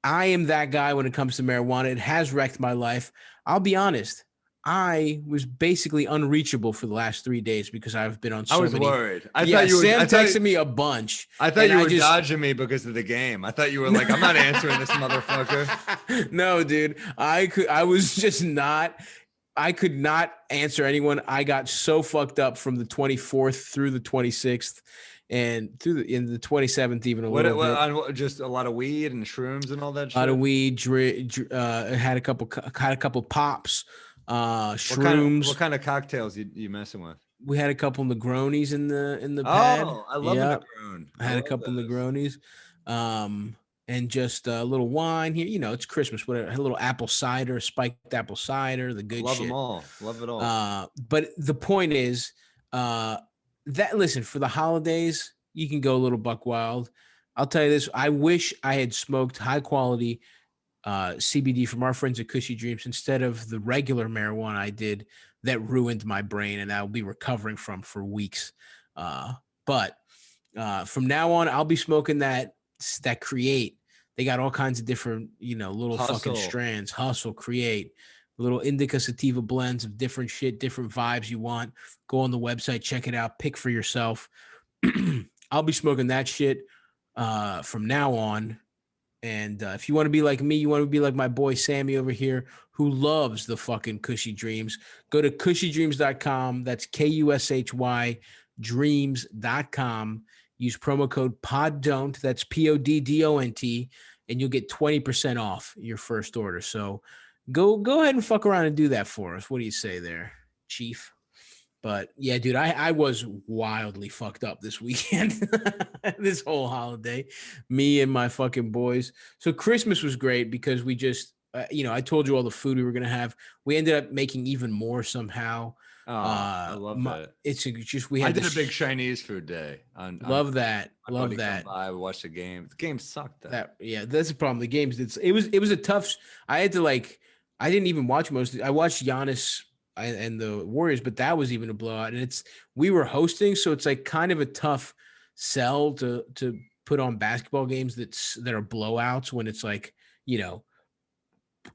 I am that guy when it comes to marijuana. It has wrecked my life. I'll be honest. I was basically unreachable for the last 3 days because I've been on so many. I was worried. Sam texted me a bunch. I thought you were dodging me because of the game. I thought you were like, I'm not answering this motherfucker. No, dude. I could not answer anyone. I got so fucked up from the 24th through the 26th and in the 27th, even a little bit. Just a lot of weed and shrooms and all that shit. A lot of weed, had a couple pops. Shrooms. What kind of cocktails you messing with? We had a couple Negronis in the pad. Oh, I love the Negron. I had a couple Negronis, and just a little wine here. You know, it's Christmas. Whatever. A little apple cider, spiked apple cider, the good love shit. Them all. Love it all. But the point is, that listen, for the holidays, you can go a little buck wild. I'll tell you this: I wish I had smoked high quality CBD from our friends at Cushy Dreams instead of the regular marijuana I did that ruined my brain and I'll be recovering from for weeks. But from now on, I'll be smoking that Create. They got all kinds of different, little fucking strands. Hustle, Create, little indica sativa blends of different shit, different vibes you want. Go on the website, check it out, pick for yourself. I'll be smoking that shit from now on. And if you want to be like me, you want to be like my boy Sammy over here, who loves the fucking Cushy Dreams, go to cushydreams.com. That's KUSHY dreams.com. Use promo code PODDON'T. That's PODDONT. And you'll get 20% off your first order. So go ahead and fuck around and do that for us. What do you say there, Chief? But yeah, dude, I was wildly fucked up this weekend, this whole holiday, me and my fucking boys. So Christmas was great because we just, I told you all the food we were going to have. We ended up making even more somehow. Oh, I love that. It's just, I did a big Chinese food day. Love that. I watched the game. The game sucked. That's the problem. The games, it was a tough, I didn't even watch most of it. I watched Giannis and the Warriors, but that was even a blowout. And we were hosting, so it's like kind of a tough sell to put on basketball games that are blowouts when it's like,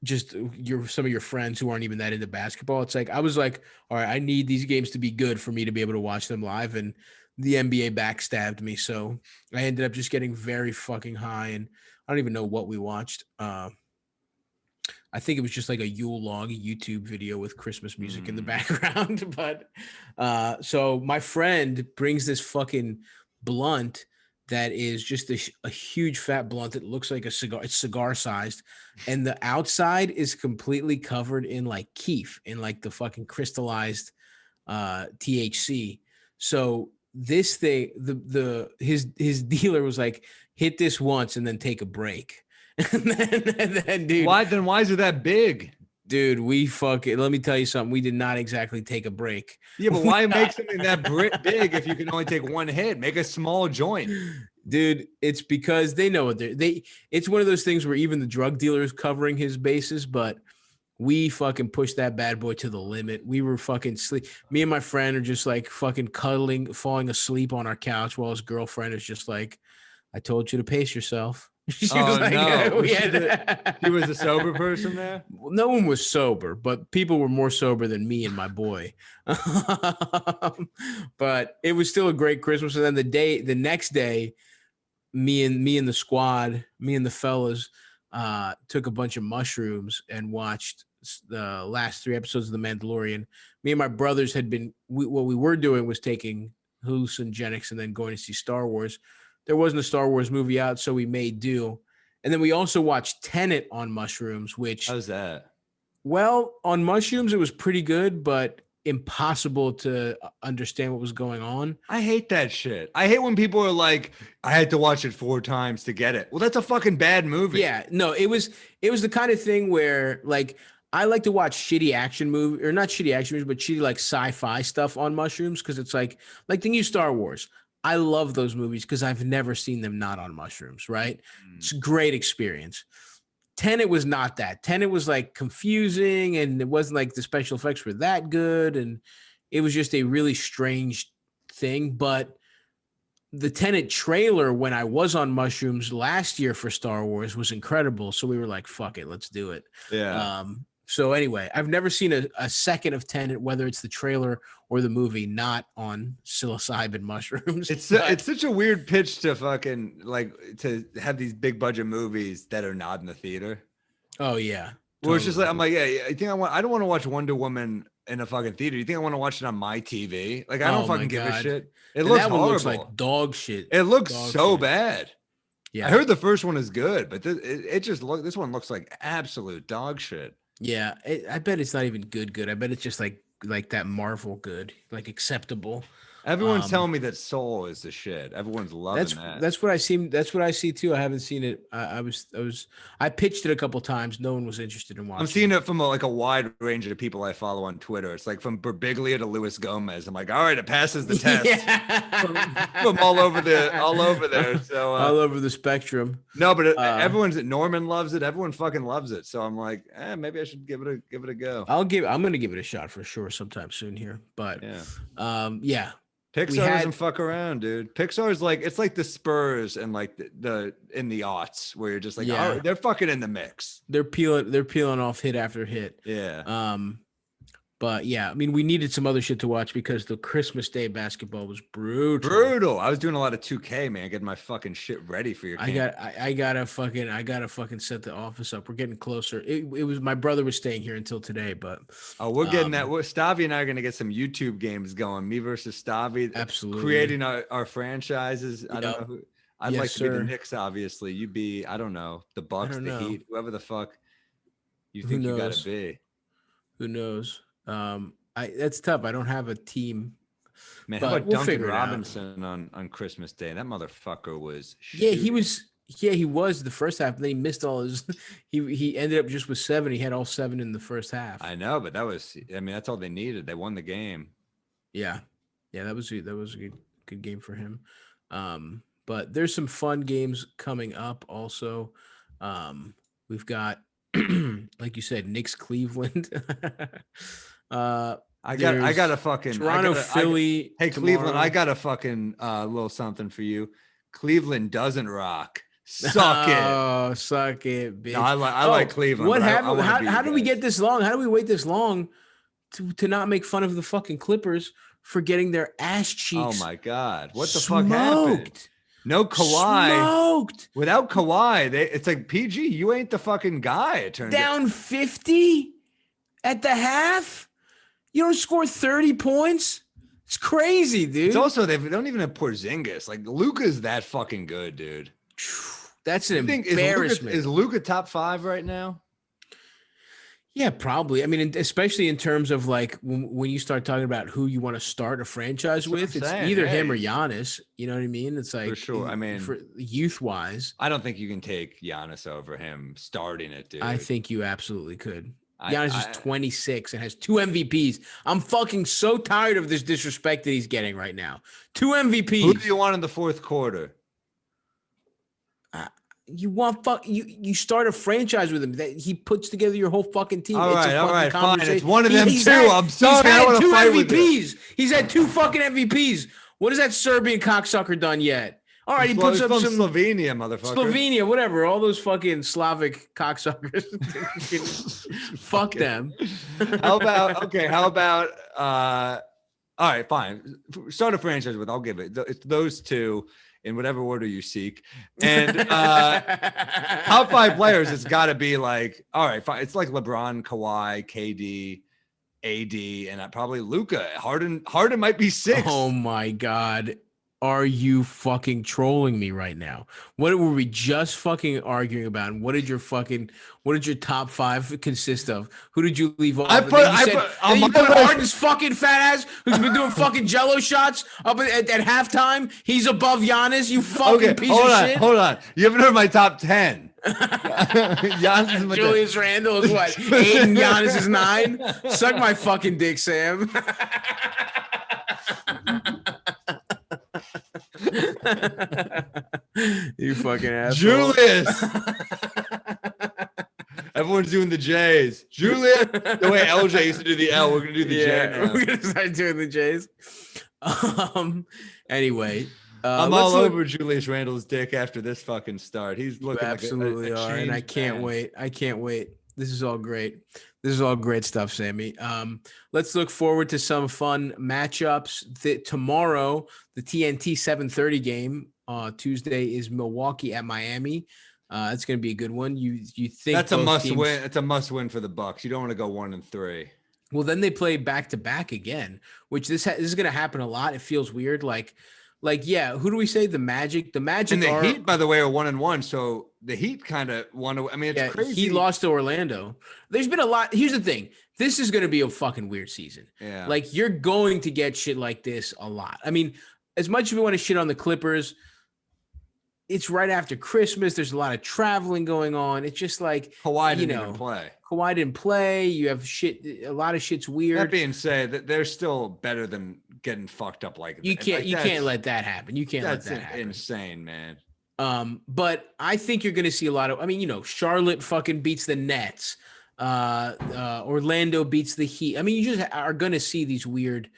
just some of your friends who aren't even that into basketball. It's like I was like, all right, I need these games to be good for me to be able to watch them live, and the NBA backstabbed me, so I ended up just getting very fucking high, and I don't even know what we watched. I think it was just like a Yule log, a YouTube video with Christmas music in the background. But so my friend brings this fucking blunt that is just a huge fat blunt that looks like a cigar. It's cigar sized, and the outside is completely covered in like keef, in like the fucking crystallized THC. So this thing, his dealer was like, hit this once and then take a break. and then dude, why is it that big? Dude, let me tell you something. We did not exactly take a break. Yeah, but why make something that big if you can only take one hit? Make a small joint. Dude, it's because they know what it's one of those things where even the drug dealer is covering his bases, but we fucking pushed that bad boy to the limit. We were fucking sleep. Me and my friend are just like fucking cuddling, falling asleep on our couch while his girlfriend is just like, I told you to pace yourself. She was like, no. He was a sober person there? No one was sober, but people were more sober than me and my boy. But it was still a great Christmas. And then the next day, me and the squad, me and the fellas, took a bunch of mushrooms and watched the last 3 episodes of The Mandalorian. Me and my brothers what we were doing was taking hallucinogenics and then going to see Star Wars. There wasn't a Star Wars movie out, so we made do. And then we also watched Tenet on mushrooms, which... How's that? Well, on mushrooms, it was pretty good, but impossible to understand what was going on. I hate that shit. I hate when people are like, I had to watch it 4 times to get it. Well, that's a fucking bad movie. Yeah, no, it was the kind of thing where, like, I like to watch shitty action movie, or not shitty action movies, but shitty, like, sci-fi stuff on mushrooms, because it's like the new Star Wars. I love those movies because I've never seen them not on mushrooms, right? It's a great experience. Tenet was not that. Tenet was like confusing, and it wasn't like the special effects were that good, and it was just a really strange thing. But the Tenet trailer when I was on mushrooms last year for Star Wars was incredible. So we were like, fuck it, let's do it. Yeah. So anyway, I've never seen a second of Tenet, whether it's the trailer or the movie, not on psilocybin mushrooms. It's such a weird pitch to fucking to have these big budget movies that are not in the theater. Oh yeah. Well, it's just like, I'm like, yeah, I don't want to watch Wonder Woman in a fucking theater. You think I want to watch it on my TV? Like, I don't fucking give a shit. It looks horrible. Looks like dog shit. It looks so bad. Yeah. I heard the first one is good, but this one looks like absolute dog shit. Yeah, I bet it's not even good. I bet it's just like that Marvel good, like acceptable. Everyone's telling me that Soul is the shit. Everyone's loving that. That's what I see. That's what I see too. I haven't seen it. I pitched it a couple times. No one was interested in watching. I'm seeing it from a wide range of people I follow on Twitter. It's like from Birbiglia to Luis Gomez. I'm like, all right, it passes the test. Yeah. from all over there. So all over the spectrum. No, but Norman loves it. Everyone fucking loves it. So I'm like, maybe I should give it a go. I'm gonna give it a shot for sure sometime soon here. But yeah. Pixar doesn't fuck around, dude. Pixar's like, it's like the Spurs and like the in the aughts where you're just like, oh, they're fucking in the mix. They're peeling off hit after hit. Yeah. But yeah, I mean, we needed some other shit to watch because the Christmas Day basketball was brutal. Brutal. I was doing a lot of 2K, man, getting my fucking shit ready for your camp. I gotta fucking set the office up. We're getting closer. It was my brother was staying here until today, but we're getting that. Stavi and I are gonna get some YouTube games going. Me versus Stavi. Absolutely. Creating our franchises. I don't know who. I'd like to be the sir. Knicks, obviously. You be, I don't know, the Bucks, the Heat, whoever the fuck you think you gotta be. Who knows? That's tough. I don't have a team. Man, how about Duncan Robinson on Christmas Day? That motherfucker was shooting. he was the first half. Then he missed all his. He ended up just with 7. He had all 7 in the first half. I know, but that's all they needed. They won the game. Yeah, that was a good game for him. But there's some fun games coming up also. We've got, like you said, Knicks Cleveland. I got a fucking Toronto, Philly. Hey, Cleveland, I got a fucking little something for you. Cleveland doesn't rock. Suck it. Oh, suck it, bitch. No, I like Cleveland. What but happened? I How did we get this long? How do we wait this long to not make fun of the fucking Clippers for getting their ass cheeks? Oh my God. What the fuck happened? Smoked. No Kawhi. Smoked. Without Kawhi, it's like PG, you ain't the fucking guy. It turns out. Down 50 at the half. You don't score 30 points. It's crazy, dude. It's also they don't even have Porzingis. Like Luka's that fucking good, dude. That's an embarrassment. Is Luka top 5 right now? Yeah, probably. I mean, especially in terms of like when you start talking about who you want to start a franchise with, it's either him or Giannis. You know what I mean? It's like for sure. I mean, for youth wise, I don't think you can take Giannis over him starting it, dude. I think you absolutely could. Giannis is 26 and has 2 MVPs. I'm fucking so tired of this disrespect that he's getting right now. 2 MVPs. Who do you want in the fourth quarter? You start a franchise with him that he puts together your whole fucking team. All right, fine. It's one of them too. I'm sorry. I don't want to fight MVPs. with you. He's had 2 fucking MVPs. What has that Serbian cocksucker done yet? All right, he puts up some Slovenia, motherfucker. Slovenia, whatever. All those fucking Slavic cocksuckers. Fuck them. How about all right, fine. Start a franchise with. I'll give it. It's those 2. In whatever order you seek. And top 5 players, it's got to be like, all right, fine. It's like LeBron, Kawhi, KD, AD, and probably Luka. Harden might be 6. Oh, my God. Are you fucking trolling me right now? What were we just fucking arguing about? And what did your top 5 consist of? Who did you leave off? You put Harden's fucking fat ass, who's been doing fucking Jello shots up at halftime. He's above Giannis. You fucking piece of shit. Hold on. You haven't heard my top 10. Giannis is Julius Randle is what? 8 and Giannis is 9. Suck my fucking dick, Sam. You fucking asshole. Julius. Everyone's doing the J's. Julius. The way LJ used to do the L, we're gonna do the J now. We're gonna start doing the J's. Anyway, I'm all over Julius Randle's dick after this fucking start. He's looking absolutely like are, and I can't wait. I can't wait. This is all great. This is all great stuff, Sammy. Let's look forward to some fun matchups. Tomorrow, the TNT 7:30 game. Tuesday is Milwaukee at Miami. It's going to be a good one. You think that's a must win? It's a must win for the Bucks. You don't want to go 1-3. Well, then they play back to back again, which this is going to happen a lot. It feels weird. Like yeah. Who do we say? The Magic. The Magic and the Heat, by the way, are 1-1. So the Heat kind of won. I mean, it's crazy. He lost to Orlando. There's been a lot. Here's the thing. This is going to be a fucking weird season. Yeah. Like you're going to get shit like this a lot. I mean, as much as we want to shit on the Clippers, it's right after Christmas. There's a lot of traveling going on. It's just like Kawhi didn't even play. Kawhi didn't play. You have shit. A lot of shit's weird. That being said, that they're still better than getting fucked up like that. You can't let that happen. You can't let that happen. That's insane, man. But I think you're going to see a lot of. I mean, Charlotte fucking beats the Nets. Orlando beats the Heat. I mean, you just are going to see this weird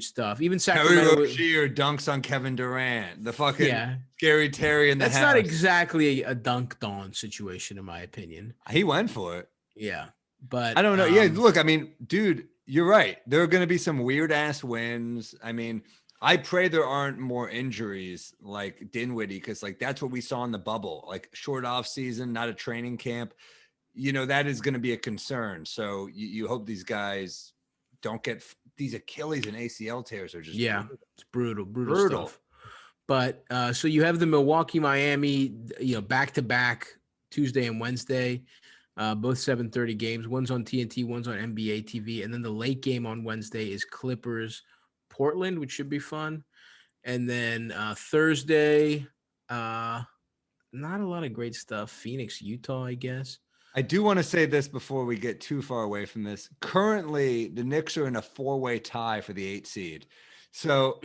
stuff. Even Sacramento. Terry Rozier dunks on Kevin Durant. The fucking Scary Terry in the house. That's not exactly a dunked on situation, in my opinion. He went for it. Yeah, but I don't know. Yeah, look, I mean, dude, you're right. There are going to be some weird ass wins. I mean, I pray there aren't more injuries like Dinwiddie, because like that's what we saw in the bubble, like short off season, not a training camp. That is going to be a concern. So you hope these guys don't get these Achilles and ACL tears are just it's brutal stuff. But so you have the Milwaukee, Miami, back to back Tuesday and Wednesday, both 7:30 games. One's on TNT, one's on NBA TV, and then the late game on Wednesday is Clippers, Portland, which should be fun. And then Thursday, not a lot of great stuff. Phoenix, Utah, I guess. I do want to say this before we get too far away from this. Currently, the Knicks are in a 4-way tie for the 8th seed. So,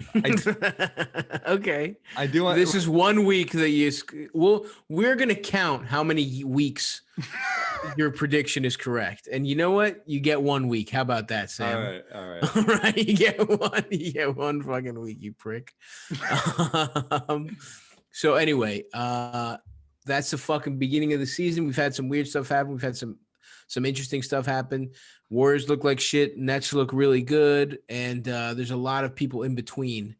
okay. I do want. This is 1 week that we're going to count how many weeks your prediction is correct. And you know what? You get 1 week. How about that, Sam? All right. All right. You get one fucking week, you prick. So anyway, that's the fucking beginning of the season. We've had some weird stuff happen. We've had some interesting stuff happen. Warriors look like shit. Nets look really good. And there's a lot of people in between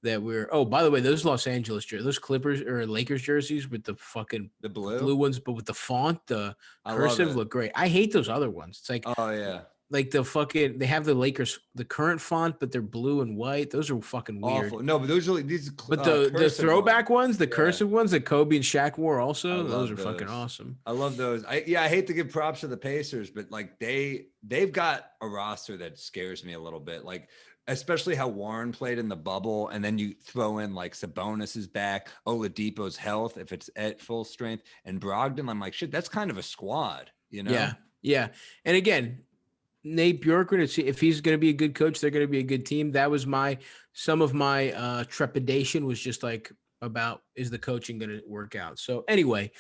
that we're. Oh, by the way, those Los Angeles jerseys, those Clippers or Lakers jerseys with the fucking blue ones, but with the font, the cursive look great. I hate those other ones. It's like, oh yeah, like the fucking, they have the Lakers, the current font, but they're blue and white. Those are fucking weird. awful. No, but those are these. But the throwback ones, the Yeah. cursive ones that Kobe and Shaq wore, also those are those. fucking awesome. I love those. I hate to give props to the Pacers, but like they've got a roster that scares me a little bit. Like especially how Warren played in the bubble, and then you throw in like Sabonis is back, Oladipo's health if it's at full strength, and Brogdon. I'm like, shit, that's kind of a squad, you know? Yeah. And again, Nate Bjorkgren, if he's going to be a good coach, they're going to be a good team. That was some of my trepidation was just like about, is the coaching going to work out? So anyway,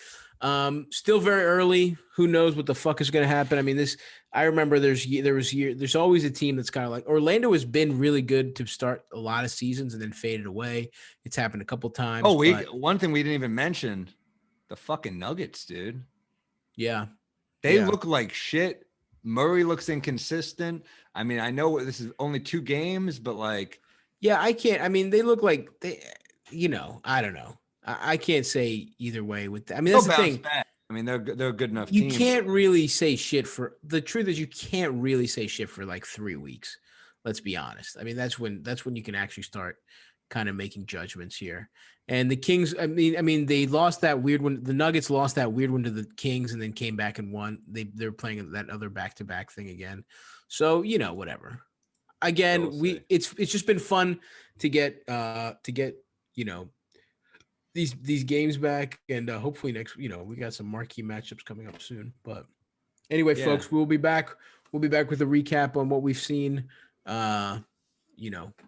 still very early. Who knows what the fuck is going to happen? I mean, I remember there's always a team that's kind of like Orlando has been really good to start a lot of seasons and then faded away. It's happened a couple times. Oh, one thing we didn't even mention, the fucking Nuggets, dude. Yeah. They look like shit. Murray looks inconsistent. I mean, I know this is only 2 games, but like, yeah, I can't. I mean, they look like I don't know. I can't say either way with that. I mean, that's the thing. Back. I mean, they're a good enough you team. You can't really say shit for the truth is you can't really say shit for like 3 weeks. Let's be honest. I mean, that's when you can actually start kind of making judgments here. And the Kings, I mean, they lost that weird one. The Nuggets lost that weird one to the Kings and then came back and won. They're playing that other back-to-back thing again. So, whatever. Again, it's just been fun to get these games back, and hopefully next, we got some marquee matchups coming up soon. But anyway, folks, we'll be back. We'll be back with a recap on what we've seen.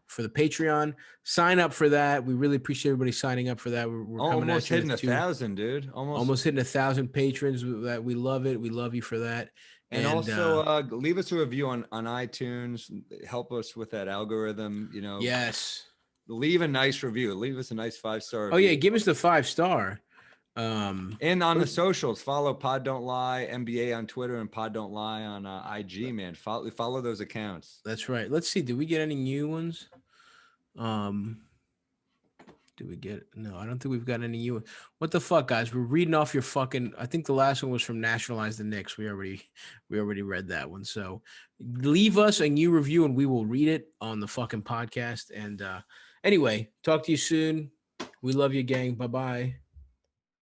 For the Patreon, sign up for that. We really appreciate everybody signing up for that. We're coming almost hitting 1,000, dude. Almost hitting 1,000 patrons. That we love it. We love you for that. And also leave us a review on iTunes. Help us with that algorithm. Yes. Leave a nice review. Leave us a nice 5-star. Oh yeah, give us the 5-star. And on the socials, follow Pod Don't Lie NBA on Twitter and Pod Don't Lie on IG. Man, follow those accounts. That's right. Let's see. Did we get any new ones? Did we get? No, I don't think we've got any new. What the fuck, guys? We're reading off your fucking. I think the last one was from Nationalize the Knicks. We already read that one. So leave us a new review and we will read it on the fucking podcast. And anyway, talk to you soon. We love you, gang. Bye bye.